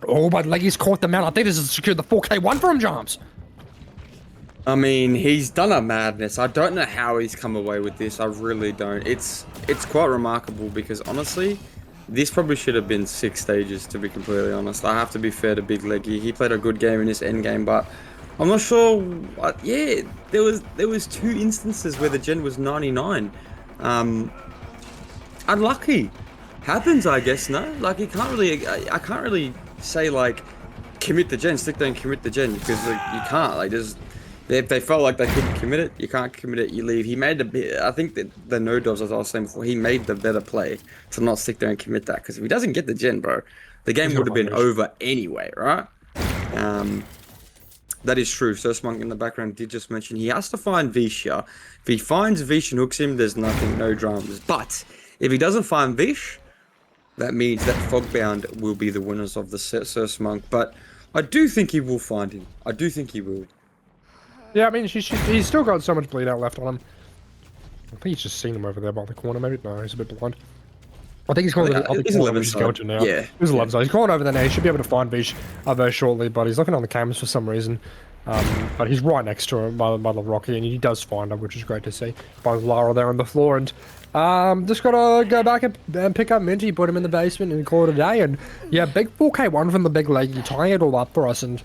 Oh, but Leggy's caught them out. I think this has secured the 4K1 for him, Jams. I mean, he's done a madness. I don't know how he's come away with this. I really don't. It's quite remarkable because honestly, this probably should have been 6 stages, to be completely honest. I have to be fair to Big Leggy. He played a good game in this end game, but I'm not sure. Yeah, there was 2 instances where the gen was 99. Unlucky. Happens, I guess. No, like you can't really. I can't really say like commit the gen, stick there and commit the gen because like, you can't. Like there's. If they felt like they couldn't commit it, you can't commit it, you leave. He made a bit, I think that the no doves, as I was saying before, he made the better play to not stick there and commit that. Because if he doesn't get the gen, bro, the game would have been over anyway, right? That is true. So Monk in the background did just mention he has to find Visha. If he finds Vish and hooks him, there's nothing, no dramas. But if he doesn't find Vish, that means that Fogbound will be the winners of the set, Sir Monk. But I do think he will find him. I do think he will. Yeah, I mean, he's still got so much bleed out left on him. I think he's just seen him over there by the corner, maybe. No, he's a bit blind. I think he's going to the other corner, which he's going to now. Yeah. He's a left side. He's going over there now. He should be able to find Vish very shortly, but he's looking on the cameras for some reason. But he's right next to him by the Rocky, and he does find him, which is great to see. Finds Lara there on the floor, and just gotta go back and pick up Minty, put him in the basement, and call it a day. And yeah, big 4K1 from the big leg, tying it all up for us, and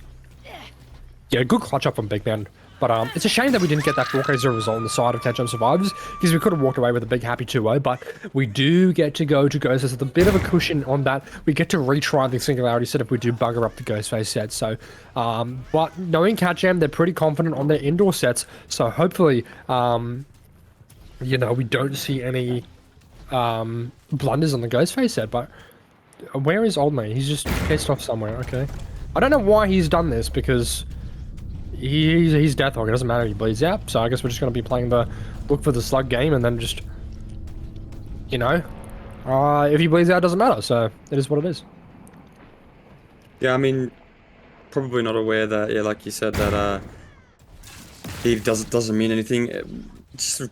yeah, good clutch up from Big Ben. But it's a shame that we didn't get that 4K0 result on the side of CatJam Survivors, because we could have walked away with a big happy 2-0, but we do get to go to Ghostface with a bit of a cushion on that. We get to retry the Singularity set if we do bugger up the Ghostface set. So, but knowing CatJam, they're pretty confident on their indoor sets, so hopefully, you know, we don't see any blunders on the Ghostface set. But where is Old Man? He's just pissed off somewhere, okay. I don't know why he's done this, because he's Deathhawk. It doesn't matter if he bleeds out. So I guess we're just going to be playing the look for the slug game, and then just, you know, if he bleeds out, it doesn't matter. So it is what it is. Yeah, I mean, probably not aware that, yeah, like you said, that he doesn't mean anything. Just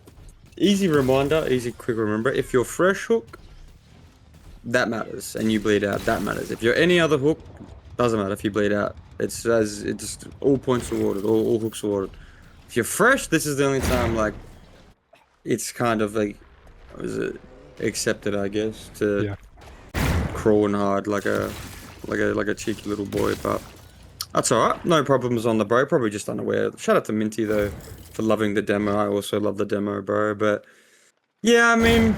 easy reminder, easy quick remember. If you're fresh hook, that matters, and you bleed out, that matters. If you're any other hook, doesn't matter if you bleed out. It's just all points awarded, all hooks awarded. If you're fresh, this is the only time like it's kind of like accepted, I guess, to crawl and hide like a cheeky little boy. But that's alright. No problems on the bro. Probably just unaware. Shout out to Minty though for loving the demo. I also love the demo, bro. But yeah, I mean,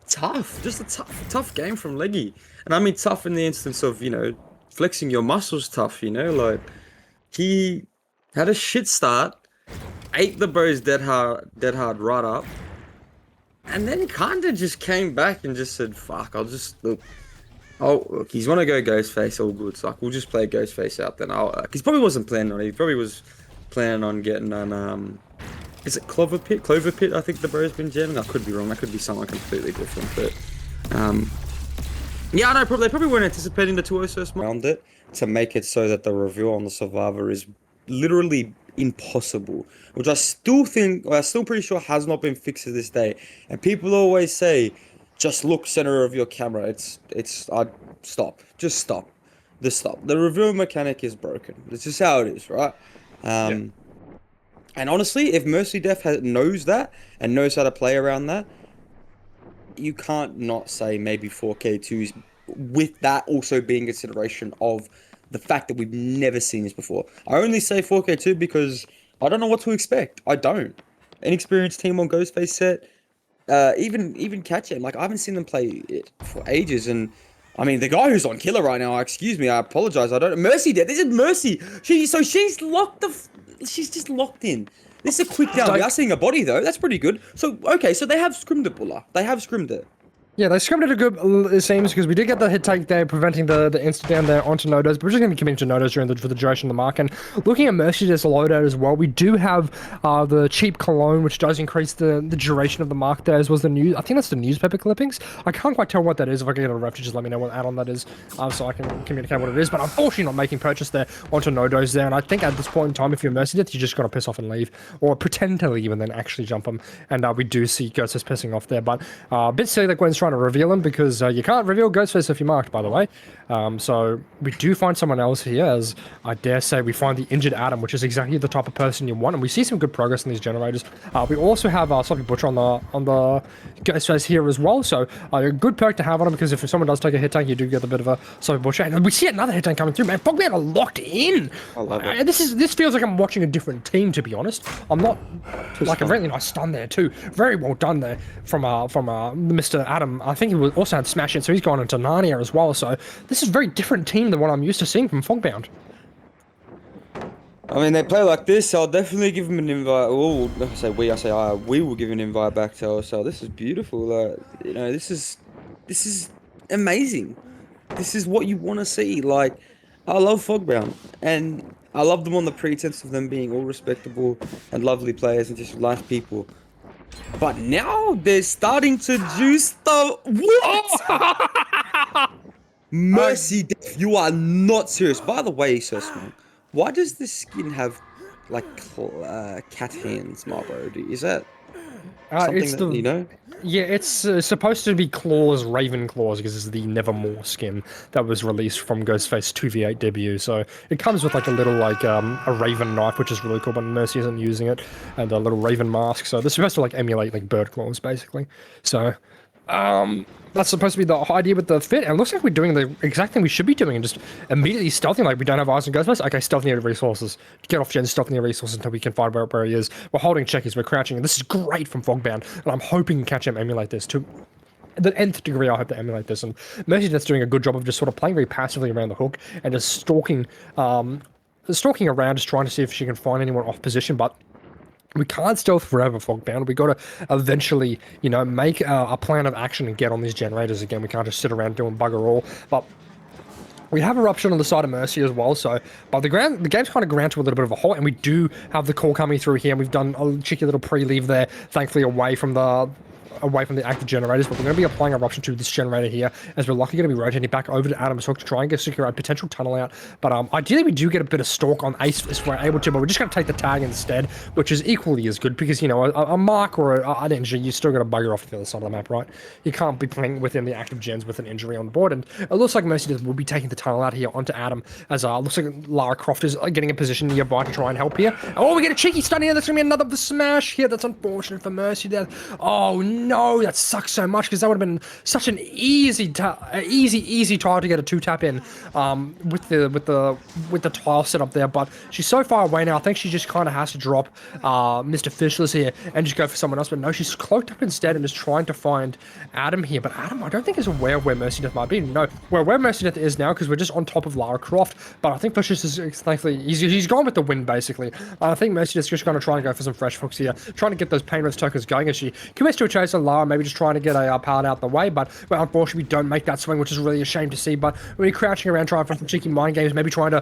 tough. Just a tough game from Leggy, and I mean tough in the instance of, you know, flexing your muscles tough, you know, like he had a shit start, ate the bros dead hard right up, and then kinda just came back and just said, fuck, I'll just look. Oh, look, he's wanna go Ghostface, all good. So like, we'll just play Ghostface out then. He probably wasn't planning on it. He probably was planning on getting on is it Clover Pit? Clover Pit, I think the bro's been jamming. I could be wrong, that could be something completely different, but yeah, no, they probably weren't anticipating the 2-0 around it to make it so that the reveal on the Survivor is literally impossible, which I still think, or I'm still pretty sure has not been fixed to this day. And people always say, just look center of your camera. Stop. Just stop. The reveal mechanic is broken. It's just how it is, right? And honestly, if Mercy Def knows that and knows how to play around that, you can't not say maybe 4K2s with that also being consideration of the fact that we've never seen this before. I only say 4K2 because I don't know what to expect. I don't. Inexperienced team on Ghostface set, even CatJam, like I haven't seen them play it for ages, and I mean the guy who's on killer right now, excuse me, I apologize, I don't Mercy dead. This is Mercy. She's just locked in. This is a quick down. We are seeing a body though. That's pretty good. So okay, so they have scrimmed it, Bulla. They have scrimmed it. Yeah, they scrimmed it a good, it seems, because we did get the hit take there, preventing the insta down there onto Nodos, but we're just going to be committing to Nodos for the duration of the mark. And looking at Mercedes loadout as well, we do have the cheap cologne, which does increase the duration of the mark there, as was the news. I think that's the newspaper clippings. I can't quite tell what that is. If I can get a ref to just let me know what add-on that is, so I can communicate what it is. But unfortunately, not making purchase there onto Nodos there. And I think at this point in time, if you're Mercedes, you just got to piss off and leave, or pretend to leave and then actually jump them. And we do see Ghosts pissing off there. But a bit silly that Gwen's trying trying to reveal him because you can't reveal Ghostface if you're marked, by the way. So we do find someone else here, as I dare say we find the injured Adam, which is exactly the type of person you want, and we see some good progress in these generators. We also have Sloppy Butcher on the Ghostface here as well, so a good perk to have on him, because if someone does take a hit tank, you do get a bit of a Sloppy Butcher. And we see another hit tank coming through, man. Fogbound are locked in. I love it. This feels like I'm watching a different team, to be honest. I'm not like a really nice stun there too. Very well done there from Mr. Adam. I think he was also had smash it, so he's gone into Narnia as well. So this is a very different team than what I'm used to seeing from Fogbound. I mean, they play like this, so I'll definitely give them an invite. Oh, I say we, I say I. We will give an invite back to OSL. This is beautiful. You know, this is amazing. This is what you want to see. Like, I love Fogbound, and I love them on the pretense of them being all respectable and lovely players and just nice people. But now they're starting to juice the what? Mercy, Def, you are not serious. By the way, Sir Small, why does this skin have like cat hands, Marlboro? Is that something that you know? Yeah, it's supposed to be claws, raven claws, because it's the Nevermore skin that was released from Ghostface 2v8 debut. So it comes with like a little like a raven knife, which is really cool, but Mercy isn't using it, and a little raven mask. So they're supposed to like emulate like bird claws, basically. So that's supposed to be the idea with the fit, and it looks like we're doing the exact thing we should be doing, and just immediately stealthing. Like, we don't have eyes on Ghostface. Okay, stealth near resources. Get off Jen, stealth near resources until we can find where he is. We're holding checkies, we're crouching, and this is great from Fogbound, and I'm hoping CatJam emulate this to the nth degree. I hope they emulate this, and Mercy that's doing a good job of just sort of playing very passively around the hook and just stalking around, just trying to see if she can find anyone off position, but we can't stealth forever, Fogbound. We got to eventually, you know, make a plan of action and get on these generators again. We can't just sit around doing bugger all. But we have Eruption on the side of Mercy as well, so but the game's kind of ground to a little bit of a halt, and we do have the call coming through here, and we've done a cheeky little pre-leave there, thankfully away from the active generators, but we're going to be applying Eruption to this generator here, as we're likely going to be rotating back over to Adam's Hook to try and secure a potential tunnel out. But ideally we do get a bit of stalk on Ace if we're able to, but we're just going to take the tag instead, which is equally as good, because, you know, a mark or an injury, you still got to bugger off the other side of the map, right? You can't be playing within the active gens with an injury on board, and it looks like Mercy will be taking the tunnel out here onto Adam, as looks like Lara Croft is getting a position nearby to try and help here. Oh, we get a cheeky stun here. That's going to be another smash here. That's unfortunate for Mercy there. Oh no, that sucks so much, because that would have been such an easy tile to get a 2-tap in with the tile set up there. But she's so far away now. I think she just kind of has to drop Mr. Fishless here and just go for someone else. But no, she's cloaked up instead and is trying to find Adam here. But Adam, I don't think, is aware of where Mercy Death might be. No, we're where Mercy Death is now, because we're just on top of Lara Croft. But I think Fishless is thankfully he's gone with the win, basically. I think Mercy Death's just going to try and go for some fresh hooks here, trying to get those pain risk tokens going as she commits to a chase on Lara, maybe just trying to get a pallet out the way. But well, unfortunately, we don't make that swing, which is really a shame to see. But we're crouching around trying for some cheeky mind games, maybe trying to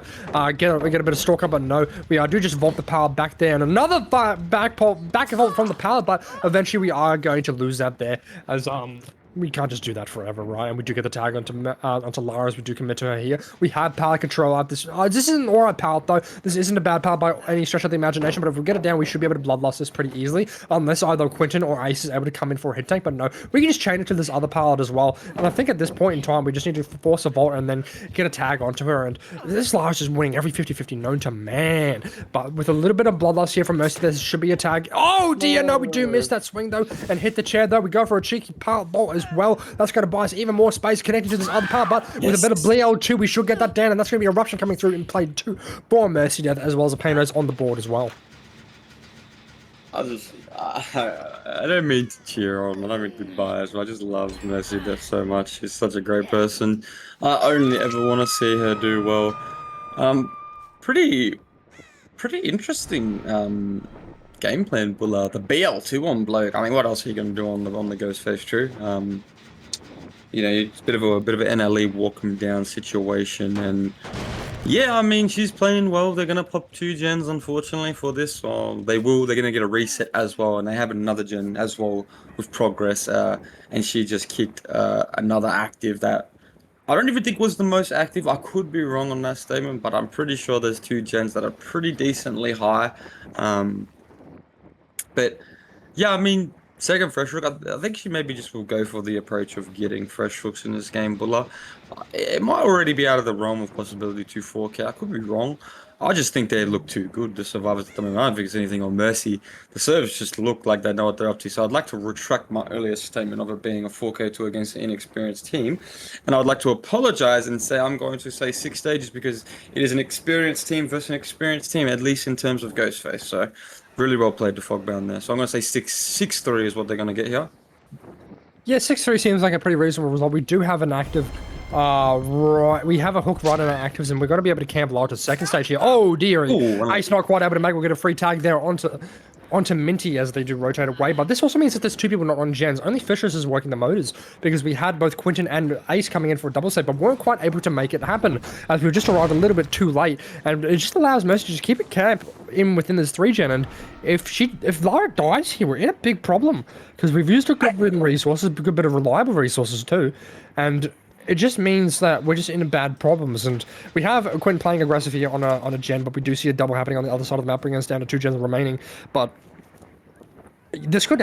get a bit of stalker. But no, we do just vault the pallet back there, and another back vault from the pallet. But eventually, we are going to lose that there, as we can't just do that forever, right? And we do get the tag onto Lara, as we do commit to her here. We have pallet control out this. This isn't an alright pallet, though. This isn't a bad pallet by any stretch of the imagination, but if we get it down, we should be able to bloodlust this pretty easily, unless either Quentin or Ace is able to come in for a hit tank. But no, we can just chain it to this other pallet as well. And I think at this point in time, we just need to force a vault and then get a tag onto her. And this Lara's just winning every 50-50 known to man. But with a little bit of bloodlust here from Mercy, there should be a tag. Oh dear, no, we do miss that swing, though, and hit the chair, though. We go for a cheeky pallet vault as well. That's going to buy us even more space connected to this other pallet, but with a bit of BL2, we should get that down, and that's going to be Eruption coming through in play 2 for Mercy Death, as well as a Pain Rose on the board as well. I don't mean to cheer on, I don't mean to be biased, but I just love Mercy Death so much. She's such a great person. I only ever want to see her do well. Pretty interesting game plan, Bulla. The BL2 on Bloat. I mean, what else are you going to do on the Ghostface True? You know, it's a bit of an NLE walk 'em down situation, and yeah, I mean, she's playing well. They're gonna pop 2 gens, unfortunately, for this. They're gonna get a reset as well, and they have another gen as well with progress. And she just kicked another active that I don't even think was the most active. I could be wrong on that statement, but I'm pretty sure there's 2 gens that are pretty decently high. But yeah, I mean, Second fresh rook. I think she maybe just will go for the approach of getting fresh rooks in this game. Buller, it might already be out of the realm of possibility to 4K. I could be wrong. I just think they look too good, the survivors at the moment. I don't think it's anything on Mercy. The servers just look like they know what they're up to. So I'd like to retract my earlier statement of it being a 4K2 against an inexperienced team. And I would like to apologize and say I'm going to say 6 stages because it is an experienced team versus an experienced team, at least in terms of Ghostface. So really well played to Fogbound there. So I'm going to say 6-3 is what they're going to get here. Yeah, 6-3 seems like a pretty reasonable result. We do have an active, right, we have a hook right on our actives, and we're going to be able to camp low to second stage here. Oh, dear. Ace not quite able to make it. We'll get a free tag there onto Minty as they do rotate away. But this also means that there's two people not on gens. Only Fishers is working the motors because we had both Quinton and Ace coming in for a double set, but weren't quite able to make it happen as we just arrived a little bit too late. And it just allows Mercy to just keep it camp in within this 3-gen. And if Lara dies here, we're in a big problem because we've used a good bit of resources, a good bit of reliable resources too. And it just means that we're just in bad problems, and we have Quinn playing aggressive here on a gen, but we do see a double happening on the other side of the map, bringing us down to 2 gens remaining. But this could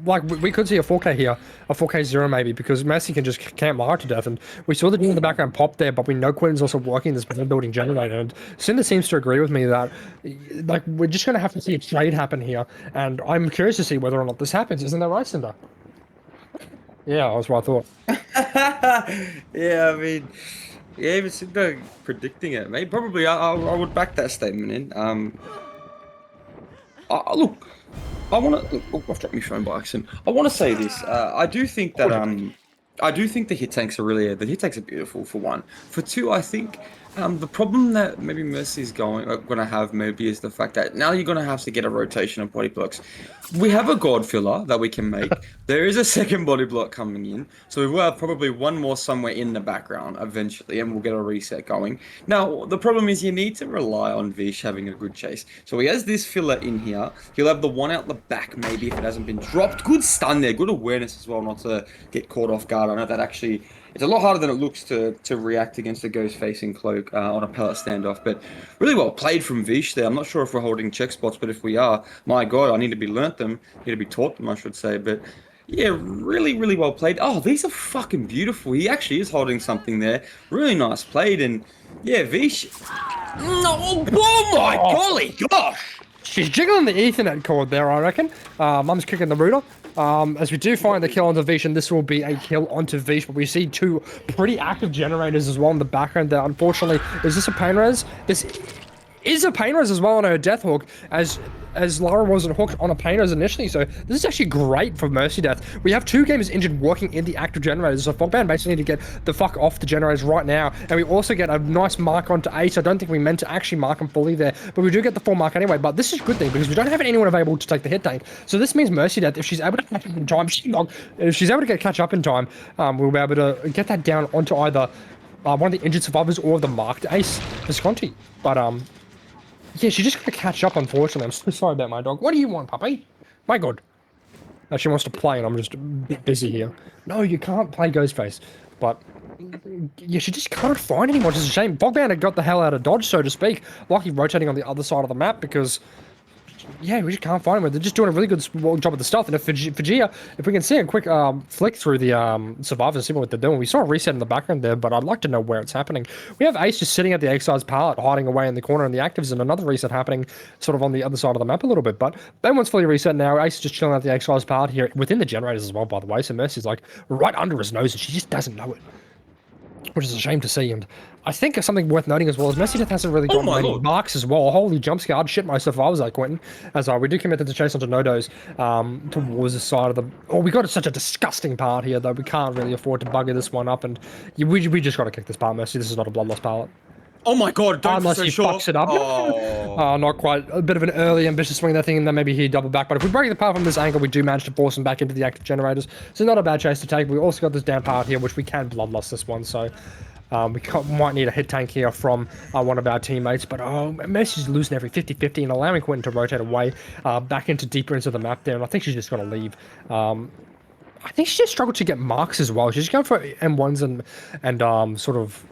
like we could see a 4K here, a 4K0 maybe, because Messi can just camp Lara to death, and we saw the dude in the background pop there, but we know Quinn's also working this building generator, and Cinder seems to agree with me that like we're just going to have to see a trade happen here, and I'm curious to see whether or not this happens. Isn't that right, Cinder? Yeah, that's what I thought. Yeah, I mean, yeah, even Cinder predicting it, mate. Probably, I would back that statement in. Look, I want to. I've dropped my phone by accident. I want to say this. I do think that I do think the hit tanks are really. The hit tanks are beautiful for one. For two, I think the problem that maybe Mercy is going to have maybe is the fact that now you're going to have to get a rotation of body blocks. We have a god filler that we can make. There is a second body block coming in, so we will have probably one more somewhere in the background eventually, and we'll get a reset going. Now the problem is you need to rely on Vish having a good chase. So he has this filler in here. He'll have the one out the back maybe if it hasn't been dropped. Good stun there, good awareness as well, not to get caught off guard. I know that actually. It's a lot harder than it looks to react against a ghost facing cloak on a pellet standoff, but really well played from Vish there. I'm not sure if we're holding check spots, but if we are, my god, I need to be learnt them, need to be taught them, I should say. But yeah, really, really well played. Oh, these are fucking beautiful. He actually is holding something there. Really nice played, and yeah, Vish. No, oh my golly gosh! She's jiggling the Ethernet cord there, I reckon. Mum's kicking the router. As we do find the kill onto Vish, and this will be a kill onto Vish, but we see two pretty active generators as well in the background there. Unfortunately, is this a pain res? This is a pain res as well on her death hook, as Lara wasn't hooked on a pain res initially, so this is actually great for Mercy Death. We have 2 gamers injured working in the active generators, so Fogbound basically need to get the fuck off the generators right now, and we also get a nice mark onto Ace. I don't think we meant to actually mark him fully there, but we do get the full mark anyway. But this is a good thing, because we don't have anyone available to take the hit tank, so this means Mercy Death, if she's able to catch up in time, if she's able to catch up in time, we'll be able to get that down onto either one of the injured survivors or the marked Ace Visconti. But yeah, she just got to catch up, unfortunately. I'm so sorry about my dog. What do you want, puppy? My god. She wants to play, and I'm just a bit busy here. No, you can't play Ghostface. But yeah, she just can't find anyone, which is a shame. Fogbound had got the hell out of dodge, so to speak. Lucky rotating on the other side of the map, because yeah, we just can't find them. They're just doing a really good job of the stealth. And if Vegeta, if we can see a quick flick through the survivors and see what they're doing. We saw a reset in the background there, but I'd like to know where it's happening. We have Ace just sitting at the Exile's pallet, hiding away in the corner, and the actives, and another reset happening sort of on the other side of the map a little bit. But that one's fully reset now. Ace is just chilling at the Exile's pallet here, within the generators as well, by the way. So Mercy's like right under his nose, and she just doesn't know it, which is a shame to see. And I think something worth noting as well is Mercy Death hasn't really got many marks as well. Holy jump scare, I'd shit myself if I was like Quentin. As we do commit to the chase onto Nodos towards the side of the... Oh, we got such a disgusting part here, though. We can't really afford to bugger this one up, and we just got to kick this part, Mercy. This is not a blood loss pallet. Oh my god, don't unless so he sure. fucks it up. Not quite. A bit of an early ambitious swing that thing, and then maybe he double back. But if we break the part from this angle, we do manage to force him back into the active generators. So not a bad chase to take. We also got this down part here, which we can blood loss this one. So we might need a hit tank here from one of our teammates. But Mercy's losing every 50-50 and allowing Quentin to rotate away back deeper into the map there. And I think she's just going to leave. I think she just struggled to get marks as well. She's going for M1s and sort of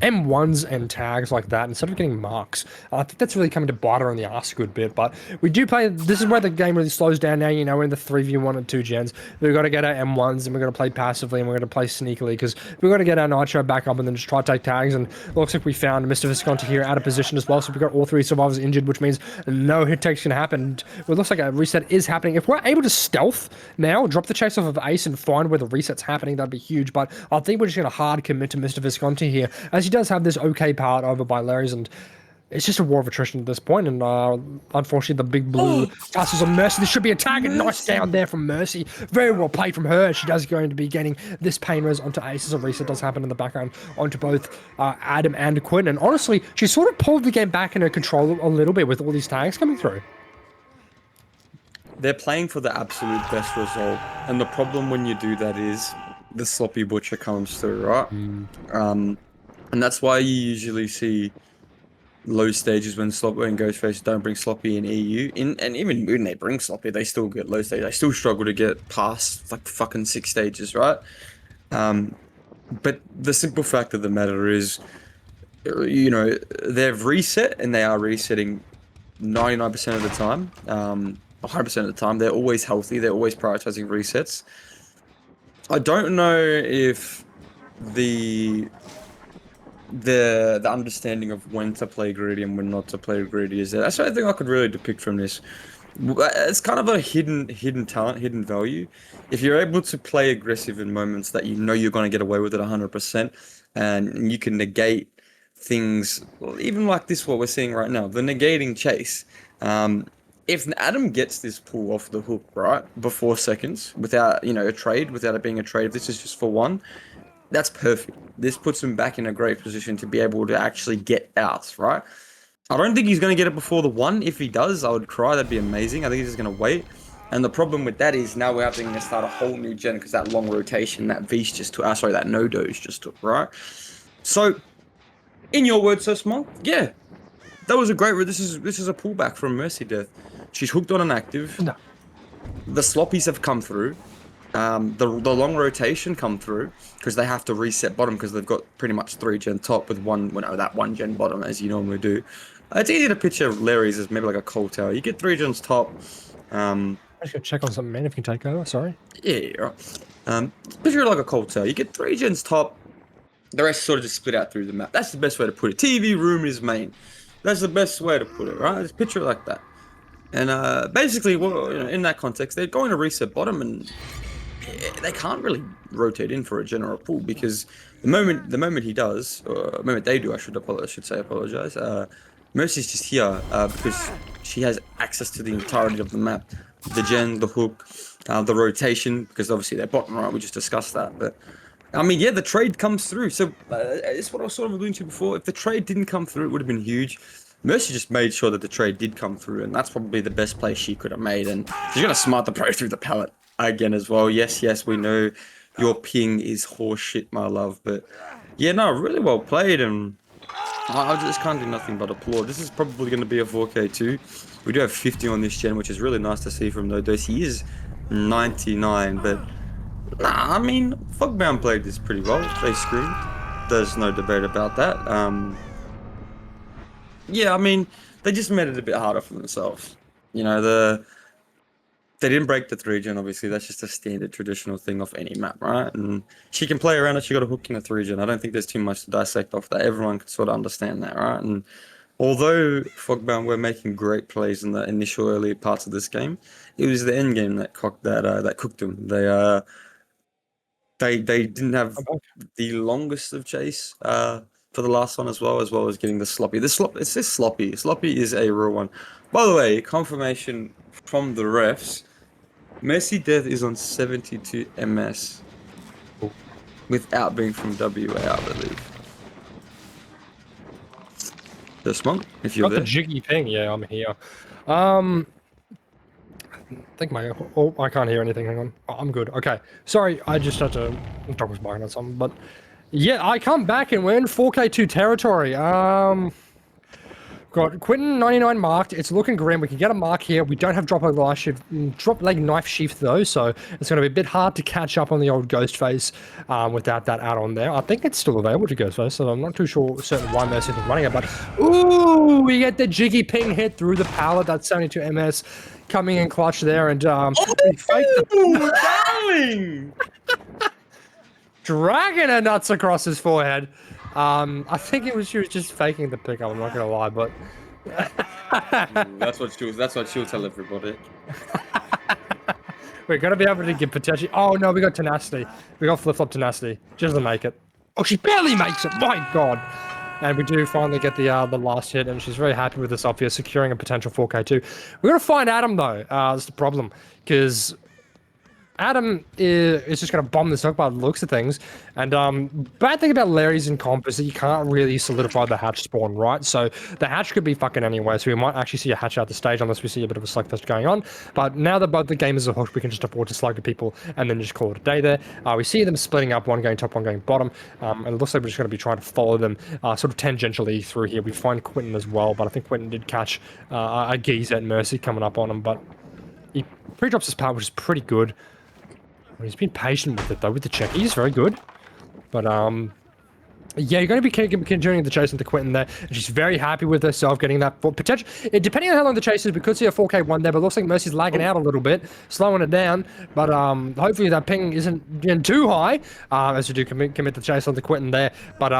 M1s and tags like that instead of getting marks. I think that's really coming to bite her on the ass a good bit. But we do play. This is where the game really slows down now. You know, we're in the 3v1 and 2 gens. We've got to get our M1s and we're going to play passively and we're going to play sneakily because we've got to get our Nitro back up and then just try to take tags. And it looks like we found Mr. Visconti here out of position as well. So we've got all 3 survivors injured, which means no hit takes can happen. And it looks like a reset is happening. If we're able to stealth now, drop the chase off of Ace and find where the reset's happening, that'd be huge. But I think we're just going to hard commit to Mr. Visconti here, as he does have this okay part over by Larry's, and it's just a war of attrition at this point. And unfortunately, the big blue passes on Mercy. This should be a tag, and nice down there from Mercy. Very well played from her. She does going to be getting this pain res onto Ace as a reset does happen in the background onto both Adam and Quinn. And honestly, she sort of pulled the game back in her control a little bit with all these tags coming through. They're playing for the absolute best result, and the problem when you do that is the sloppy butcher comes through, right? And that's why you usually see low stages when Ghostface don't bring sloppy in EU. And even when they bring sloppy, they still get low stage. They still struggle to get past like fucking 6 stages, right? But the simple fact of the matter is, you know, they've reset and they are resetting 99% of the time. 100% of the time. They're always healthy. They're always prioritizing resets. I don't know if the understanding of when to play greedy and when not to play greedy is there. That's what I think I could really depict from this. It's kind of a hidden talent, hidden value. If you're able to play aggressive in moments that you know you're going to get away with it 100%, and you can negate things, even like this, what we're seeing right now, the negating chase. If Adam gets this pull off the hook, right, before seconds, without, you know, a trade, without it being a trade, if this is just for one, that's perfect. This puts him back in a great position to be able to actually get out, right? I don't think he's going to get it before the 1. If he does, I would cry. That'd be amazing. I think he's just going to wait. And the problem with that is now we're having to start a whole new gen because that long rotation, that V's just took, that no-do's just took, right? So, in your words, so small, yeah. That was a great... This is a pullback from Mercy Death. She's hooked on an active. No. The sloppies have come through. The long rotation come through because they have to reset bottom because they've got pretty much 3 gen top with that 1 gen bottom as you normally do. It's easy to picture Larry's as maybe like a coal tower. You get 3 gens top. I just gotta check on something, man. If you can take over, sorry. Yeah, right. Picture it like a coal tower. You get 3 gens top. The rest sort of just split out through the map. That's the best way to put it. TV room is main. That's the best way to put it, right? Just picture it like that. And basically, well, you know, in that context, they're going to reset bottom, and they can't really rotate in for a general pull because the moment he does, or the moment they do, I should apologize. Mercy's just here because she has access to the entirety of the map, the gen, the hook, the rotation, because obviously they're bottom right. We just discussed that, but I mean, yeah, the trade comes through. So it's what I was sort of alluding to before. If the trade didn't come through, it would have been huge. Mercy just made sure that the trade did come through, and that's probably the best play she could have made. And she's gonna smart the pro through the pallet again as well. Yes, we know your ping is horseshit, my love, but yeah, no, really well played, and I just can't do nothing but applaud. This is probably going to be a 4K too. We do have 50 on this gen, which is really nice to see from No-Dose. He is 99, but nah, I mean, Fogbound played this pretty well. They screamed. There's no debate about that. Yeah, I mean, they just made it a bit harder for themselves. You know, they didn't break the 3 gen, obviously. That's just a standard traditional thing off any map, right? And she can play around it. She got a hook in a 3 gen. I don't think there's too much to dissect off that. Everyone can sort of understand that, right? And although Fogbound were making great plays in the initial early parts of this game, it was the end game that cooked them. They didn't have the longest of chase for the last one as well as getting the sloppy. It's just sloppy. Sloppy is a real one. By the way, confirmation from the refs. Mercy Death is on 72 MS without being from WA, I believe. This one, if you're Got there. the jiggy thing. Yeah, I'm here. I think I can't hear anything. Hang on. Oh, I'm good. Okay. Sorry, I just had to drop his mic on something. But yeah, I come back and we're in 4K2 territory. Got Quentin 99 marked. It's looking grim. We can get a mark here. We don't have drop leg knife sheath though, so it's going to be a bit hard to catch up on the old Ghostface without that add-on there. I think it's still available to Ghostface, so I'm not too certain why Mercy is running it. But ooh, we get the jiggy ping hit through the pallet. That's 72 ms coming in clutch there, and we fake the darling! dragging her nuts across his forehead. I think she was just faking the pickup. I'm not gonna lie, but That's what she'll tell everybody. we're gonna be able to get potentially. Oh no, we got tenacity. We got flip flop tenacity. She doesn't make it. Oh, she barely makes it. My God. And we do finally get the last hit, and she's very happy with this up here, securing a potential 4K2. We're gonna find Adam though. That's the problem, because Adam is just going to bomb this up by the looks of things. And bad thing about Larry's in comp is that you can't really solidify the hatch spawn, right? So the hatch could be fucking anywhere, so we might actually see a hatch out the stage unless we see a bit of a slugfest going on. But now that both the gamers are hooked, we can just afford to slug the people and then just call it a day there. We see them splitting up, one going top, one going bottom. And it looks like we're just going to be trying to follow them sort of tangentially through here. We find Quentin as well, but I think Quentin did catch a geezer at Mercy coming up on him, but he pre-drops his part, which is pretty good. He's been patient with it though, with the check. He's very good. But yeah, you're going to be continuing the chase into Quentin there. And she's very happy with herself getting that potential. Depending on how long the chase is, we could see a 4K1 there, but it looks like Mercy's lagging out a little bit, slowing it down. But hopefully that ping isn't getting too high as you do commit the chase onto Quentin there. But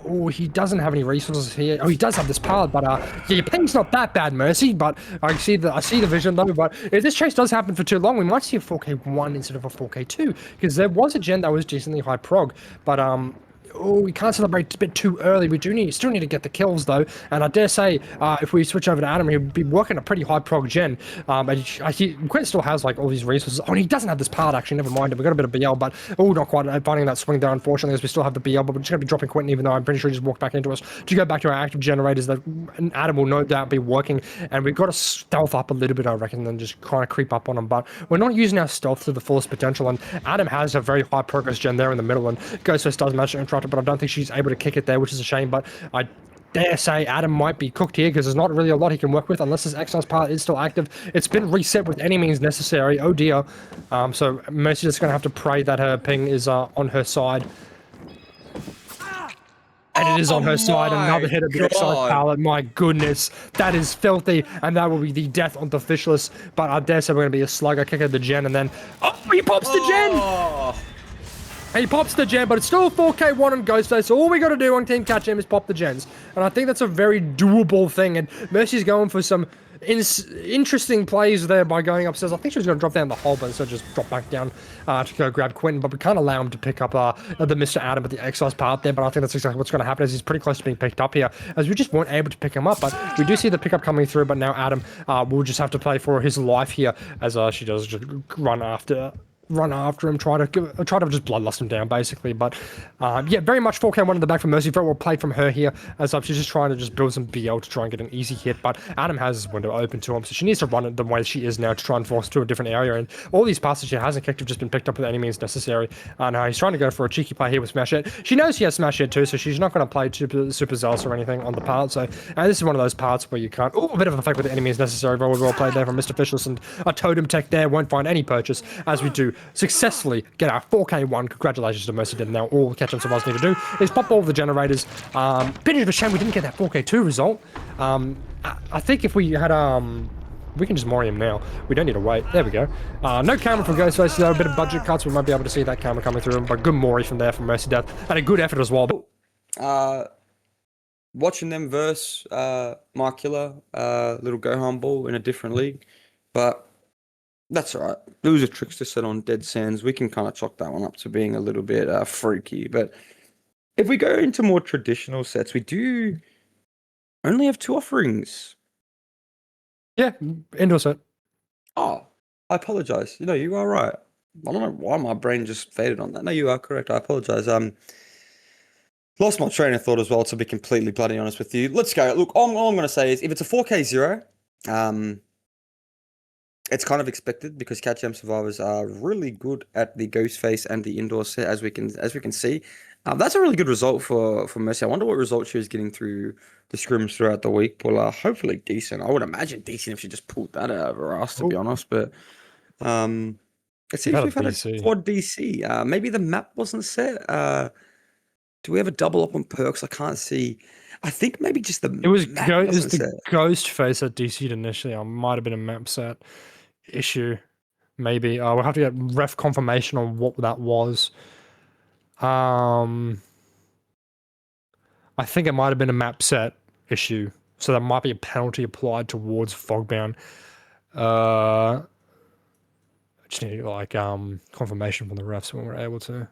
oh, he doesn't have any resources here. Oh, he does have this pallet, but yeah, your ping's not that bad, Mercy. But I see the vision though. But if this chase does happen for too long, we might see a 4K1 instead of a 4K2, because there was a gen that was decently high prog. But oh, we can't celebrate a bit too early. We still need to get the kills though. And I dare say, if we switch over to Adam, he'll be working a pretty high prog gen. Quentin still has like all these resources. Oh, and he doesn't have this part actually. Never mind. We got a bit of BL, but oh, not quite finding that swing there. Unfortunately, as we still have the BL, but we're just gonna be dropping Quentin, even though I'm pretty sure he just walked back into us to go back to our active generators. That Adam will no doubt be working, and we've got to stealth up a little bit, I reckon, and then just kind of creep up on him. But we're not using our stealth to the fullest potential. And Adam has a very high progress gen there in the middle, and Ghostface does manage to interrupt it, but I don't think she's able to kick it there, which is a shame. But I dare say Adam might be cooked here, because there's not really a lot he can work with unless his Exiles part is still active. It's been reset with any means necessary. Oh dear. So Mercy's just gonna have to pray that her ping is on her side. And it is on her side. Another hit of the Exiles pallet. My goodness, that is filthy, and that will be the death on the fishless. But I dare say we're gonna be a slugger, kick at the gen, and then he pops the gen. He pops the gen, but it's still a 4K1 on Ghostface, so all we got to do on Team CatJam is pop the gens. And I think that's a very doable thing, and Mercy's going for some interesting plays there by going upstairs. I think she was going to drop down the hole, but instead just drop back down to go grab Quentin, but we can't allow him to pick up the Mr. Adam at the Exiles part there, but I think that's exactly what's going to happen, as he's pretty close to being picked up here, as we just weren't able to pick him up. But we do see the pickup coming through, but now Adam will just have to play for his life here, as she does just run after him, try to just bloodlust him down, basically. But yeah, very much 4K1 in the back from Mercy. Very well played from her here, as she's just trying to just build some BL to try and get an easy hit. But Adam has his window open to him, so she needs to run it the way she is now to try and force to a different area. And all these passes she hasn't kicked have just been picked up with any means necessary. Now he's trying to go for a cheeky play here with Smash Hit. She knows he has Smash Hit too, so she's not going to play super zealous or anything on the part. So this is one of those parts where you can't. Oh, a bit of a fake with the enemy is necessary. Very well played there from Mr. Fishless, and a totem tech there won't find any purchase, as we do successfully get our 4K1. Congratulations to Mercy. Now all CatJam survivors need to do is pop all of the generators. Bit of a shame we didn't get that 4K2 result. I think if we had we can just Mori him now. We don't need to wait. There we go. No camera from Ghostface, though. A bit of budget cuts. We might be able to see that camera coming through. But good Mori from there from Mercy Death. And a good effort as well. Watching them verse Mark Killer, little Gohan ball in a different league. But that's all right. It was a trickster set on Dead Sands. We can kind of chalk that one up to being a little bit freaky. But if we go into more traditional sets, we do only have 2 offerings. Yeah, indoor set. Oh, I apologize. You are right. I don't know why my brain just faded on that. No, you are correct. I apologize. Lost my train of thought as well, to be completely bloody honest with you. Let's go. Look, all I'm going to say is, if it's a 4K0, it's kind of expected, because CatJam survivors are really good at the Ghostface and the indoor set, as we can see. That's a really good result for Messi. I wonder what result she was getting through the scrims throughout the week. Well, hopefully decent. I would imagine decent if she just pulled that out of her ass, to be Oh, honest. But um, it we've seems had a we've had a DC. quad DC. Maybe the map wasn't set. Do we have a double up on perks? I can't see. I think maybe just the map It was wasn't the set. ghost face that DC'd initially. I might have been a map set issue. Maybe. We'll have to get ref confirmation on what that was. I think it might have been a map set issue. So there might be a penalty applied towards Fogbound. I just need like confirmation from the refs when we're able to.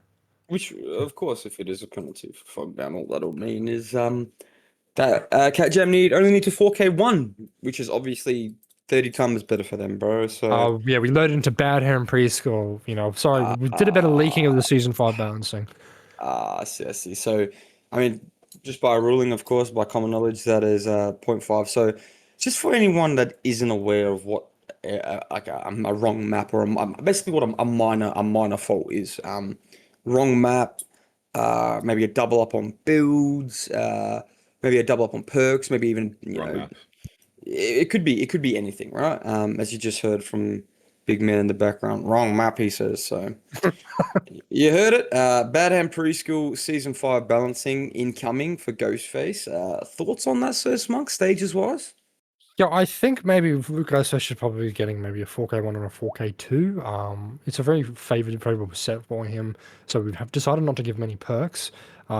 Which, of course, if it is a penalty for Fogbound, all that'll mean is that CatJam only need to 4K1, which is obviously 30 times better for them, bro. So Yeah, we loaded into bad hair in preschool. You know, sorry, we did a bit of leaking of the season 5 balancing. I see, I see. So, I mean, just by ruling, of course, by common knowledge, that is 0.5. So, just for anyone that isn't aware of what like a wrong map or basically what a minor fault is, wrong map, maybe a double up on builds, maybe a double up on perks, maybe even Wrong map. it could be anything, right? As you just heard from Big Man in the background, wrong map, he says. So. You heard it. Bad Ham Preschool Season 5 balancing incoming for Ghostface. Thoughts on that, Sir Smug, stages wise? Yeah, I think maybe Ghostface should probably be getting maybe a 4K1 and a 4K2. It's a very favorable set for him, so we have decided not to give him any perks,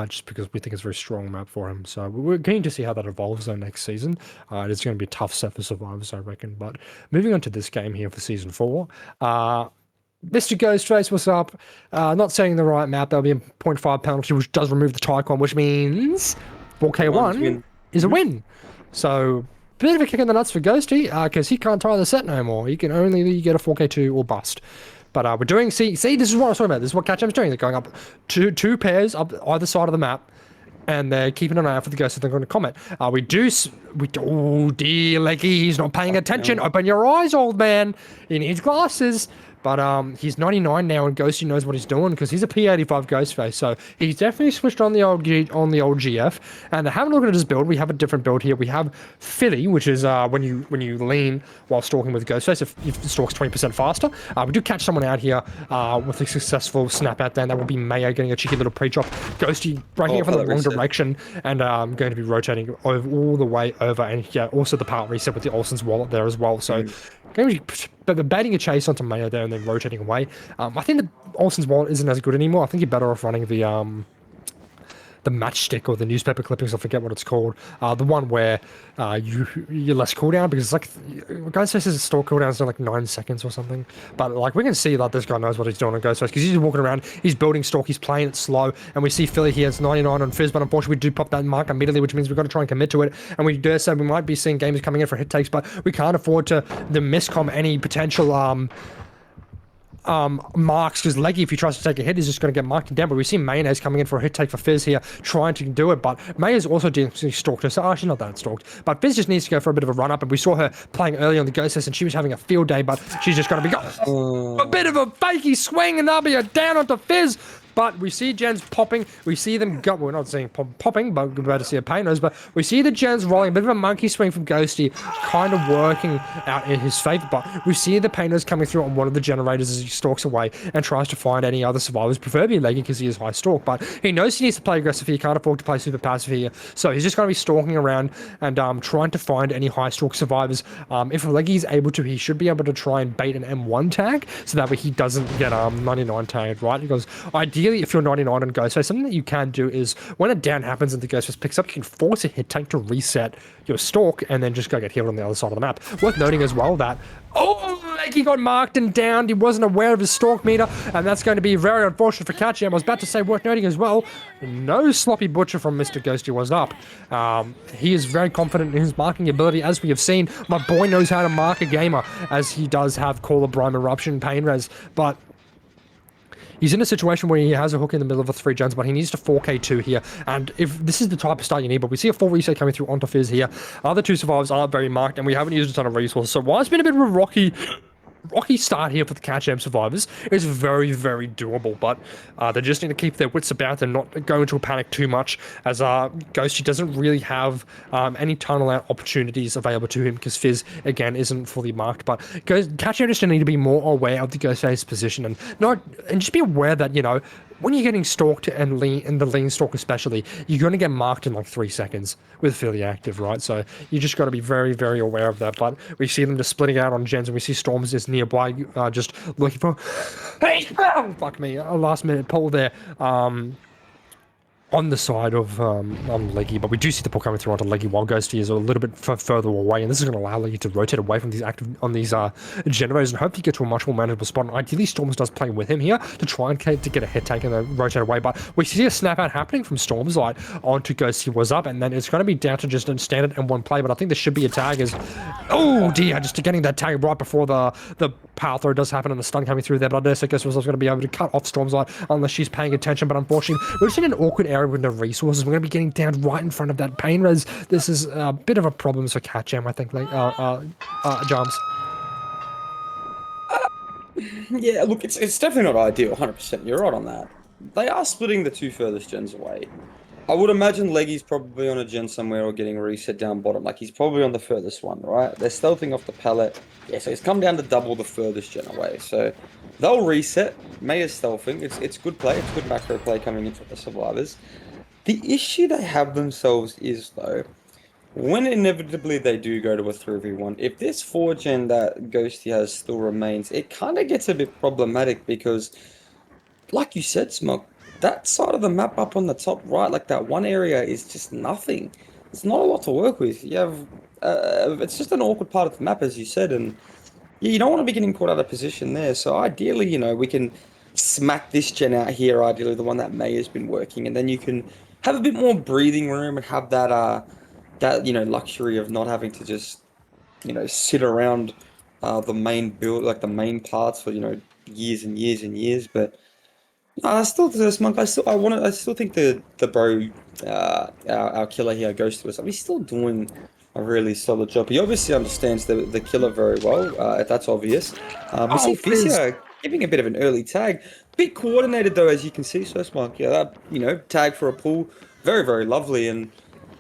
just because we think it's a very strong map for him. So we're keen to see how that evolves though next season. It's going to be a tough set for survivors, I reckon. But moving on to this game here for Season 4, Mr. Ghostface, what's up? Not setting the right map. There'll be a 0.5 penalty, which does remove the Tycon, which means 4K1 is a win. So, bit of a kick in the nuts for Ghosty, because he can't tie the set no more. He can only get a 4K2 or bust. But we're doing, see, this is what I was talking about. This is what CatJam's doing. They're going up two pairs up either side of the map, and they're keeping an eye out for the ghost if they're going to comment. Oh dear, Leggy, he's not paying attention. Open your eyes, old man. He needs glasses. But he's 99 now, and Ghosty knows what he's doing because he's a P85 Ghostface. So he's definitely switched on the old GF. And having a look at his build, we have a different build here. We have Philly, which is when you lean while stalking with Ghostface, if it stalks 20% faster. We do catch someone out here with a successful snap out there, and that will be Mayo getting a cheeky little pre-drop. Ghosty breaking it from the wrong direction and going to be rotating all the way over. And yeah, also the part reset with the Olsen's wallet there as well. So going to be baiting a chase onto Mayo there and then rotating away. I think the Olsen's wallet isn't as good anymore. I think you're better off running the matchstick or the newspaper clippings. I forget what it's called. The one where you're less cooldown, because it's like Ghostface says store cooldowns are like 9 seconds or something. But like we can see that this guy knows what he's doing on Ghostface because he's walking around, he's building stalk, he's playing it slow, and we see Philly here, it's 99 on Fizz, but unfortunately we do pop that mark immediately, which means we've got to try and commit to it. And we dare say we might be seeing gamers coming in for hit takes, but we can't afford to miscom any potential marks, because Leggy, if he tries to take a hit, is just going to get marked down. But we see Mayonnaise coming in for a hit take for Fizz here, trying to do it, but Mayonnaise also did stalked her, so she's not that stalked. But Fizz just needs to go for a bit of a run up, and we saw her playing early on the Ghostface, and she was having a field day, but she's just going to be a bit of a fakey swing, and that'll be a down onto Fizz. But we see gens popping, we see them go, we're not seeing popping, but we're about to see a Paynos, but we see the gens rolling, a bit of a monkey swing from Ghosty, kind of working out in his favor, but we see the Paynos coming through on one of the generators as he stalks away and tries to find any other survivors, preferably Leggy because he is high stalk, but he knows he needs to play aggressive here, he can't afford to play super passive here, so he's just going to be stalking around and trying to find any high stalk survivors. If Leggy is able to, he should be able to try and bait an M1 tag, so that way he doesn't get 99 tagged, right? Because ideally, if you're 99 on Ghostface, something that you can do is when a down happens and the Ghostface picks up, you can force a hit tank to reset your stalk and then just go get healed on the other side of the map. Worth noting as well that, he got marked and downed. He wasn't aware of his stalk meter, and that's going to be very unfortunate for CatJam. I was about to say, worth noting as well, no sloppy butcher from Mr. Ghosty was up. He is very confident in his marking ability, as we have seen. My boy knows how to mark a gamer, as he does have Call of Brime Eruption, Pain Res, but he's in a situation where he has a hook in the middle of a 3 gens, but he needs to 4K2 here. And if this is the type of start you need, but we see a full reset coming through onto Fizz here. Other two survivors aren't very marked, and we haven't used a ton of resources. So while it's been a bit of a rocky rocky start here for the CatJam survivors is very, very doable, but they just need to keep their wits about and not go into a panic too much, as Ghosty doesn't really have any tunnel out opportunities available to him because Fizz, again, isn't fully marked. But CatJam just need to be more aware of the Ghostface position and just be aware that, you know, when you're getting stalked and the lean stalk especially, you're going to get marked in like 3 seconds with Philly active, right? So you just got to be very, very aware of that. But we see them just splitting out on gens, and we see Storms is nearby, just looking for, hey, oh, fuck me, a last minute pull there. On the side of Leggy, but we do see the pull coming through onto Leggy while Ghosty is a little bit further away, and this is going to allow Leggy to rotate away from these generators and hopefully get to a much more manageable spot. And ideally, Storms does play with him here to try and get a hit take and then rotate away, but we see a snap out happening from Storms like onto Ghosty was up, and then it's going to be down to just a standard and one play, but I think there should be a tag as, oh dear, just getting that tag right before the power throw does happen and the stun coming through there, but I don't think Ghosty was going to be able to cut off Storms like unless she's paying attention, but unfortunately, we're just in an awkward area with no resources. We're going to be getting down right in front of that pain res. This is a bit of a problem for CatJam, I think, like, Jams. Yeah, look, it's definitely not ideal, 100%. You're right on that. They are splitting the 2 furthest gens away. I would imagine Leggy's probably on a gen somewhere or getting reset down bottom. Like, he's probably on the furthest one, right? They're stealthing off the pallet. Yeah, so he's come down to double the furthest gen away. So they'll reset. May is stealthing. It's good play. It's good macro play coming in for the survivors. The issue they have themselves is, though, when inevitably they do go to a 3v1, if this 4-gen that Ghosty has still remains, it kind of gets a bit problematic because, like you said, Smoke, that side of the map up on the top right, like that one area is just nothing. There's not a lot to work with. You have, it's just an awkward part of the map, as you said, and yeah, you don't want to be getting caught out of position there. So ideally, you know, we can smack this gen out here, ideally the one that May has been working, and then you can have a bit more breathing room and have that you know, luxury of not having to just, you know, sit around the main build, like the main parts for, you know, years and years and years. But I still, this monk, I still think the bro, our killer here, Ghost to us. He's still doing a really solid job. He obviously understands the killer very well. That's obvious. We see Fizz here giving a bit of an early tag. Bit coordinated though, as you can see. So Smart, yeah, that, you know, tag for a pull, very, very lovely. And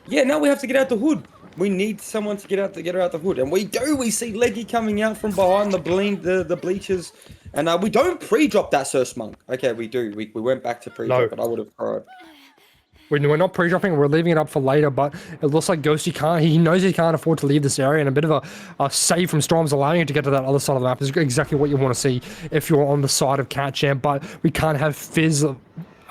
yeah, now we have to get out the hood. We need someone to get her out the hood, and we do. We see Leggy coming out from behind the bleachers, and we don't pre-drop that Sir Smunk. Okay, we do. We went back to pre-drop, but I would have cried. We're not pre-dropping, we're leaving it up for later, but it looks like Ghosty can't, he knows he can't afford to leave this area, and a bit of a save from Storms allowing you to get to that other side of the map is exactly what you want to see if you're on the side of CatJam, but we can't have Fizz.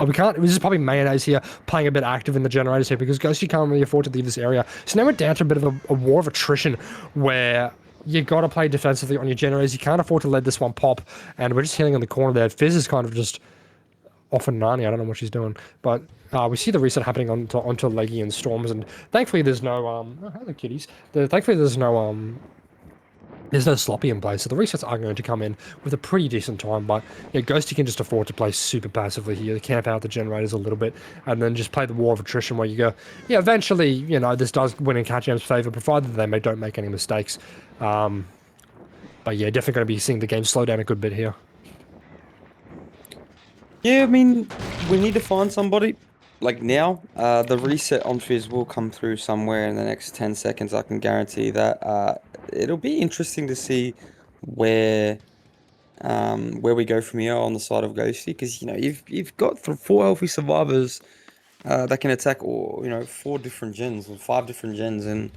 This is probably Mayonnaise here playing a bit active in the generators here because Ghosty can't really afford to leave this area. So now we're down to a bit of a war of attrition where you got to play defensively on your generators. You can't afford to let this one pop, and we're just hitting in the corner there. Fizz is kind of just off of Nani. I don't know what she's doing, but we see the reset happening onto Leggy and Storms, and thankfully there's no oh, hello kitties. Thankfully there's no sloppy in play, so the resets are going to come in with a pretty decent time, but yeah, Ghosty can just afford to play super passively here, camp out the generators a little bit, and then just play the war of attrition where you go, yeah, eventually, you know, this does win in CatJam's favour, provided they don't make any mistakes. But yeah, definitely going to be seeing the game slow down a good bit here. Yeah, I mean, we need to find somebody. Like now, the reset on Fizz will come through somewhere in the next 10 seconds, I can guarantee that. It'll be interesting to see where we go from here on the side of Ghosty, because, you know, you've got 4 healthy survivors that can attack, or, you know, 4 different gens or 5 different gens, and,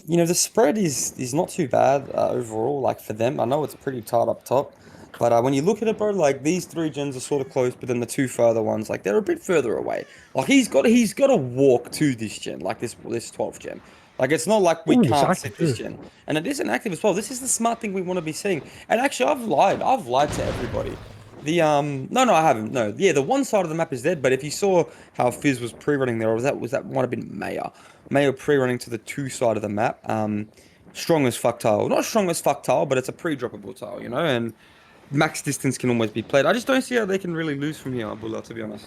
you know, the spread is not too bad overall, like, for them. I know it's pretty tight up top, but when you look at it, bro, like, these 3 gens are sort of close, but then the 2 further ones, like, they're a bit further away. Like, he's got to walk to this gen, like this 12th gen. Like, it's not like we can't sit this gen. And it isn't active as well. This is the smart thing we want to be seeing. And actually, I've lied to everybody. No, I haven't. No, yeah, the one side of the map is dead, but if you saw how Fizz was pre-running there, or was that might have been Mayo pre-running to the 2 side of the map. Strong as fuck tile. Not strong as fuck tile, but it's a pre-droppable tile, you know, and max distance can always be played. I just don't see how they can really lose from here, Bulla, to be honest.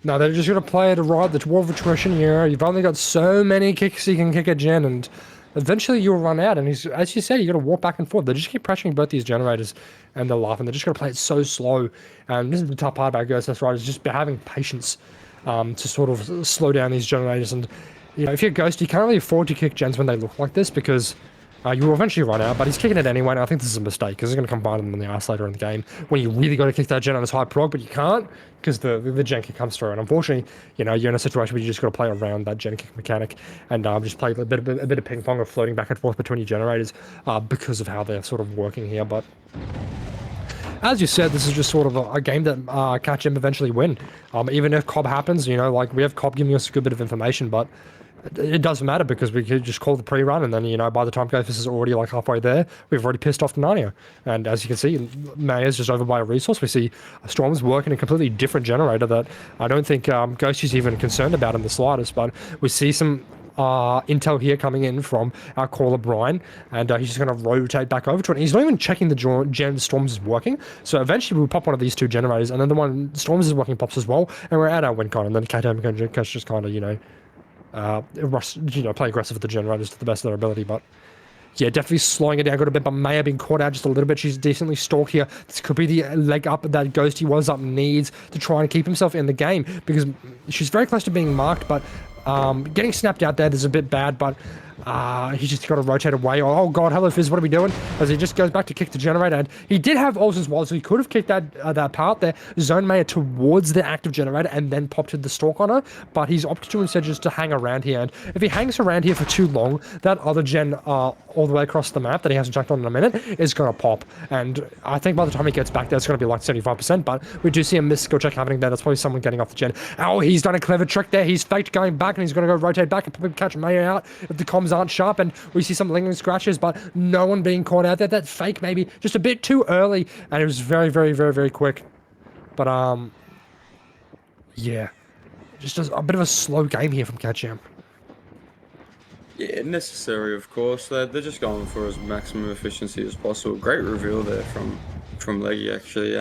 No, they're just going to play it right, the war of attrition here. You've only got so many kicks you can kick a gen, and eventually you'll run out. And he's, as you said, you got to walk back and forth. They just keep pressuring both these generators, and they're laughing. They're just going to play it so slow. And this is the tough part about Ghost Test Riders, just having patience to sort of slow down these generators. And if you're Ghost, you can't really afford to kick gens when they look like this because you will eventually run out, but he's kicking it anyway, and I think this is a mistake, because he's going to combine them in the ice later in the game, when you really got to kick that gen on his high prog, but you can't, because the gen kick comes through, and unfortunately, you're in a situation where you just got to play around that gen kick mechanic, and just play a bit of ping-pong of floating back and forth between your generators, because of how they're sort of working here, but as you said, this is just sort of a game that CatJam eventually win. Even if Cobb happens, we have Cobb giving us a good bit of information, but it doesn't matter because we could just call the pre-run and then, by the time Ghostface is already like halfway there, we've already pissed off Narnia. And as you can see, Maya's just over by a resource. We see Storm's working a completely different generator that I don't think Ghost is even concerned about in the slightest, but we see some intel here coming in from our caller Brian, and he's just going to rotate back over to it. And he's not even checking the gen Storms is working, so eventually we'll pop one of these two generators, and then the one Storms is working pops as well, and we're at our win con, and then CatJam can just kind of, play aggressive with the generators to the best of their ability, but yeah, definitely slowing it down a bit, but Maya being caught out just a little bit. She's decently stalked here. This could be the leg up that Ghosty was up needs to try and keep himself in the game, because she's very close to being marked, but getting snapped out there's a bit bad, but he's just got to rotate away. Oh god, hello Fizz, what are we doing? As he just goes back to kick the generator, and he did have Olsen's Wall, so he could have kicked that part there, zone Maya towards the active generator, and then popped the stalk on her, but he's opted to instead just to hang around here, and if he hangs around here for too long, that other gen all the way across the map that he hasn't checked on in a minute is going to pop, and I think by the time he gets back there, it's going to be like 75%, but we do see a missed skill check happening there. That's probably someone getting off the gen. Oh, he's done a clever trick there. He's faked going back, and he's going to go rotate back and probably catch Maya out if the comms aren't sharp, and we see some lingering scratches, but no one being caught out there. That fake maybe just a bit too early, and it was very, very, very, very quick. But yeah, just a bit of a slow game here from CatJam. Yeah, necessary, of course. They're just going for as maximum efficiency as possible. Great reveal there from Leggy, actually.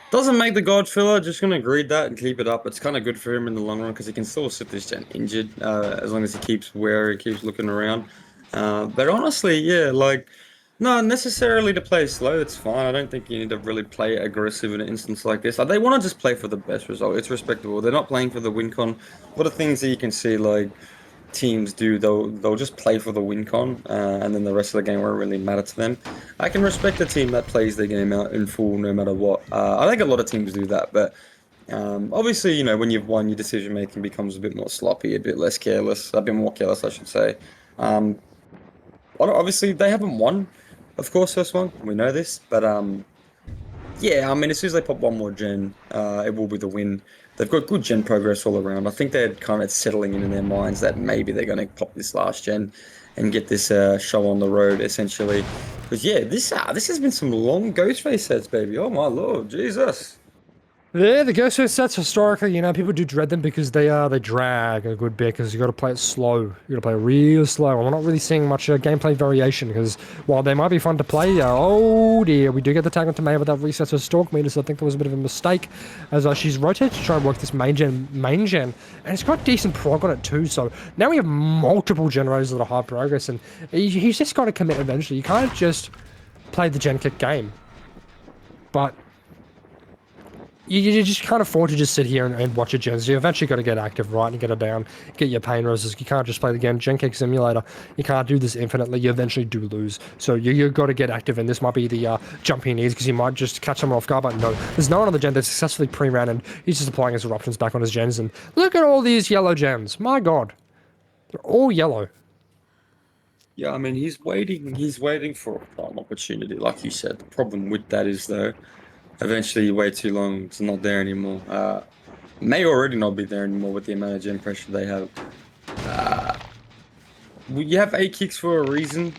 Doesn't make the God filler, just gonna greed that and keep it up. It's kind of good for him in the long run because he can still sit this gen injured as long as he keeps wary, keeps looking around. But honestly, yeah, not necessarily to play slow, it's fine. I don't think you need to really play aggressive in an instance like this. They want to just play for the best result. It's respectable. They're not playing for the win con. A lot of things that you can see, teams do, they'll just play for the win con, and then the rest of the game won't really matter to them. I can respect a team that plays their game out in full no matter what. I think a lot of teams do that, but obviously, when you've won, your decision making becomes a bit more sloppy, a bit less careless, a bit more careless, I should say. Obviously, they haven't won, of course, first one. We know this, but yeah, I mean, as soon as they pop one more gen, it will be the win. They've got good gen progress all around. I think they're kind of settling in their minds that maybe they're going to pop this last gen and get this show on the road, essentially. Because yeah, this has been some long Ghostface sets, baby. Oh my lord, Jesus. Yeah, the Ghostface sets historically, people do dread them because they drag a good bit because you got to play it slow. You got to play it real slow. We're not really seeing much gameplay variation because while they might be fun to play, oh dear, we do get the tag onto Maya, but that resets her stalk meter, so I think there was a bit of a mistake as she's rotated to try and work this main gen, and it's got decent prog on it too. So now we have multiple generators that are high progress, and he's just got to commit eventually. You can't just play the gen kick game, but you just can't afford to just sit here and watch your gens. You eventually got to get active, right, and get it down, get your pain roses. You can't just play the game gen kick simulator. You can't do this infinitely. You eventually do lose. So you got to get active, and this might be the jump he needs because he might just catch someone off guard. But no, there's no one on the gen that's successfully pre-ran, and he's just applying his eruptions back on his gens. And look at all these yellow gens. My god, they're all yellow. Yeah, I mean, he's waiting for a prime opportunity, like you said. The problem with that is, though, eventually you wait too long, it's not there anymore. May already not be there anymore with the amount of gen pressure they have. You have 8 kicks for a reason.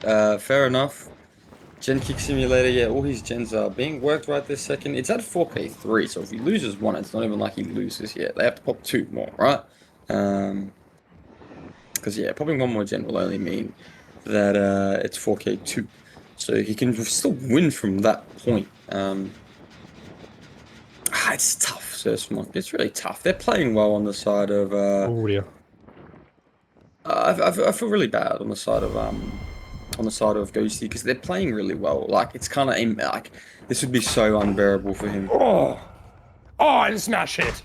Fair enough. Gen kick simulator, yeah, all his gens are being worked right this second. It's at 4k3, so if he loses one, it's not even like he loses yet. They have to pop 2 more, right? Because yeah, popping 1 more gen will only mean that it's 4k2. So he can still win from that point. It's tough, Sursmok. It's really tough. They're playing well on the side of Oh dear. I feel really bad on the side of Ghosty because they're playing really well. Like it's kind of like this would be so unbearable for him. Oh, and smash hit.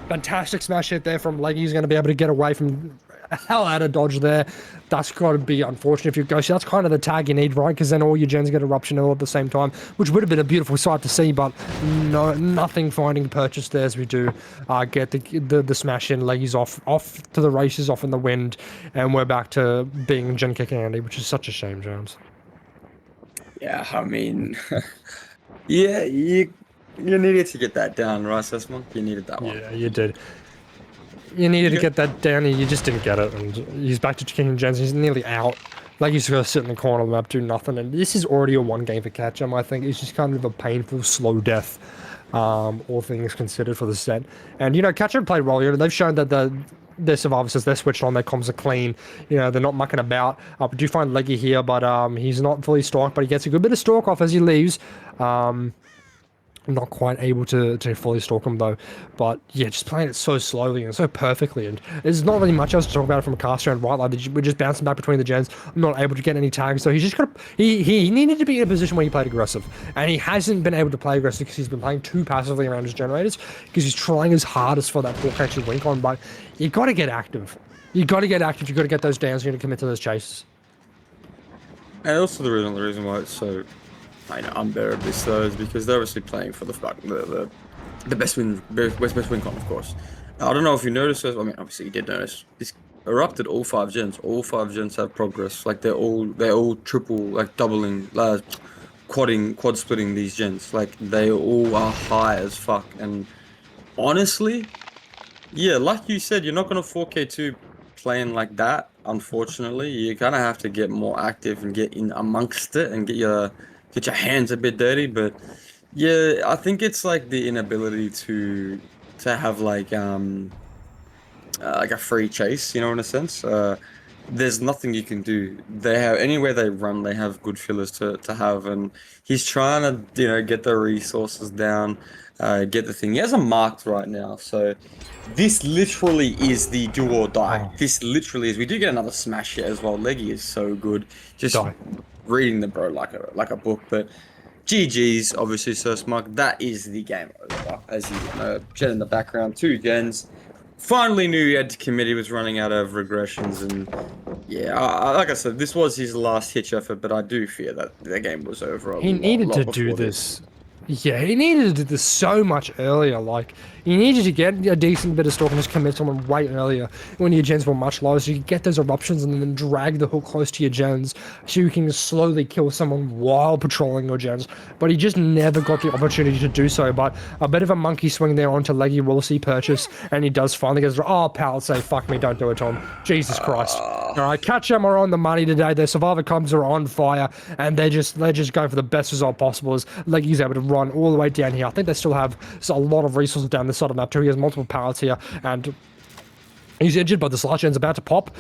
Fantastic smash hit there from Leggy. He's going to be able to get away from a hell out of dodge there. That's got to be unfortunate if you Ghosty. That's kind of the tag you need, right? Because then all your gens get eruption all at the same time, which would have been a beautiful sight to see, but no, nothing finding purchase there as we do get the smash in. Leggy's off to the races, off in the wind, and we're back to being gen kicking Andy, which is such a shame, James. Yeah, I mean, yeah, you needed to get that down, right, Sesmon? You needed that one. Yeah, you did. You needed to get that down, and you just didn't get it. And he's back to kicking gens. He's nearly out. Like he's going to sit in the corner of the map, do nothing. And this is already a one game for CatJam, I think. It's just kind of a painful, slow death, all things considered for the set. And, you know, CatJam played well. You know, they've shown that their survivors, as they're switched on, their comms are clean. You know, they're not mucking about. We do find Leggy here, but he's not fully stalked, but he gets a good bit of stalk off as he leaves. Not quite able to fully stalk him though, but yeah, just playing it so slowly and so perfectly, and there's not really much else to talk about from a caster and right. Like we're just bouncing back between the gens. I'm not able to get any tags, so he's just got he needed to be in a position where he played aggressive, and he hasn't been able to play aggressive because he's been playing too passively around his generators because he's trying his hardest for that hawk actually wink on. But you got to get active. You got to get active. You got to get those downs. You got to commit to those chases. And also the reason why it's so unbearably slow is because they're obviously playing for the best win con, of course. I don't know if you noticed this. I mean, obviously you did notice. This erupted all 5 gens. All 5 gens have progress. Like they're all triple, like doubling, quad splitting these gens. Like they all are high as fuck. And honestly, yeah, like you said, you're not gonna 4K2 playing like that. Unfortunately, you kind of have to get more active and get in amongst it and get your hands a bit dirty. But yeah, I think it's like the inability to have like a free chase, you know, in a sense. There's nothing you can do. They have anywhere they run, they have good fillers to have, and he's trying to, you know, get the resources down, get the thing. He has a marked right now, so this literally is the do or die. Oh. This literally is. We do get another smash here as well. Leggy is so good, just reading the bro like a book. But GG's, obviously, Sir Smug. That is the game over. As you know, Jen in the background, 2 gens. Finally knew he had to commit. He was running out of regressions, and yeah, like I said, this was his last hitch effort. But I do fear that the game was over. He needed to do this. Yeah, he needed to do this so much earlier. Like, he needed to get a decent bit of stalk and just commit someone way earlier when your gens were much lower, so you get those eruptions and then drag the hook close to your gens so you can slowly kill someone while patrolling your gens. But he just never got the opportunity to do so. But a bit of a monkey swing there onto Leggy will see purchase, and he does finally get, oh, pal, say, fuck me, don't do it, Tom. Jesus Christ. All right, CatJam are on the money today. Their survivor comms are on fire, and they're just going for the best result possible as Leggy's able to run all the way down here. I think they still have a lot of resources down this side of the map too. He has multiple pallets here, and he's injured, but the slash end's about to pop,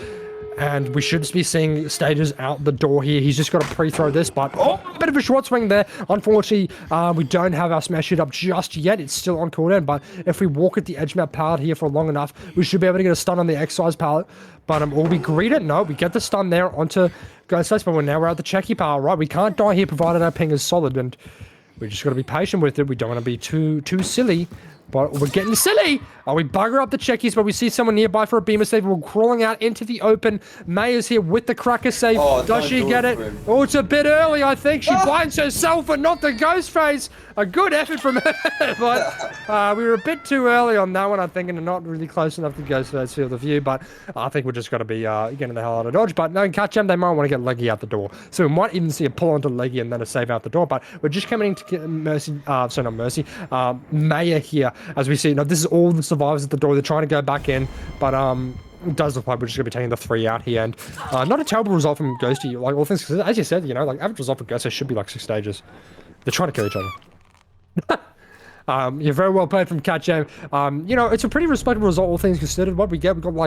and we should be seeing stages out the door here. He's just got to pre-throw this, but oh, a bit of a short swing there. Unfortunately, we don't have our smash hit up just yet. It's still on cooldown, but if we walk at the edge map pallet here for long enough, we should be able to get a stun on the excise pallet. But will we greet it? No, we get the stun there onto Ghostface, but now we're at the checky pallet, right? We can't die here provided our ping is solid, and we just got to be patient with it. We don't want to be too silly, but we're getting silly. Oh, we bugger up the checkies, but we see someone nearby for a beamer save. We're crawling out into the open. May is here with the cracker save. Does she get it? Oh, it's a bit early, I think. She blinds herself and not the ghost face. A good effort from her, but we were a bit too early on that one, I think, and not really close enough to ghost face field of view. But I think we're just got to be getting the hell out of dodge. But no, CatJam, they might want to get Leggy out the door. So we might even see a pull onto Leggy and then a save out the door. But we're just coming into Mercy, sorry, not Mercy, Maya here, as we see. Now, this is all the survivors at the door. They're trying to go back in, but it does look like we're just going to be taking the 3 out here. And not a terrible result from Ghosty. Like, all things, as you said, you know, like, average result for Ghosty should be like 6 stages. They're trying to kill each other. You're very well played from CatJam. You know, it's a pretty respectable result, all things considered. What we get, we got like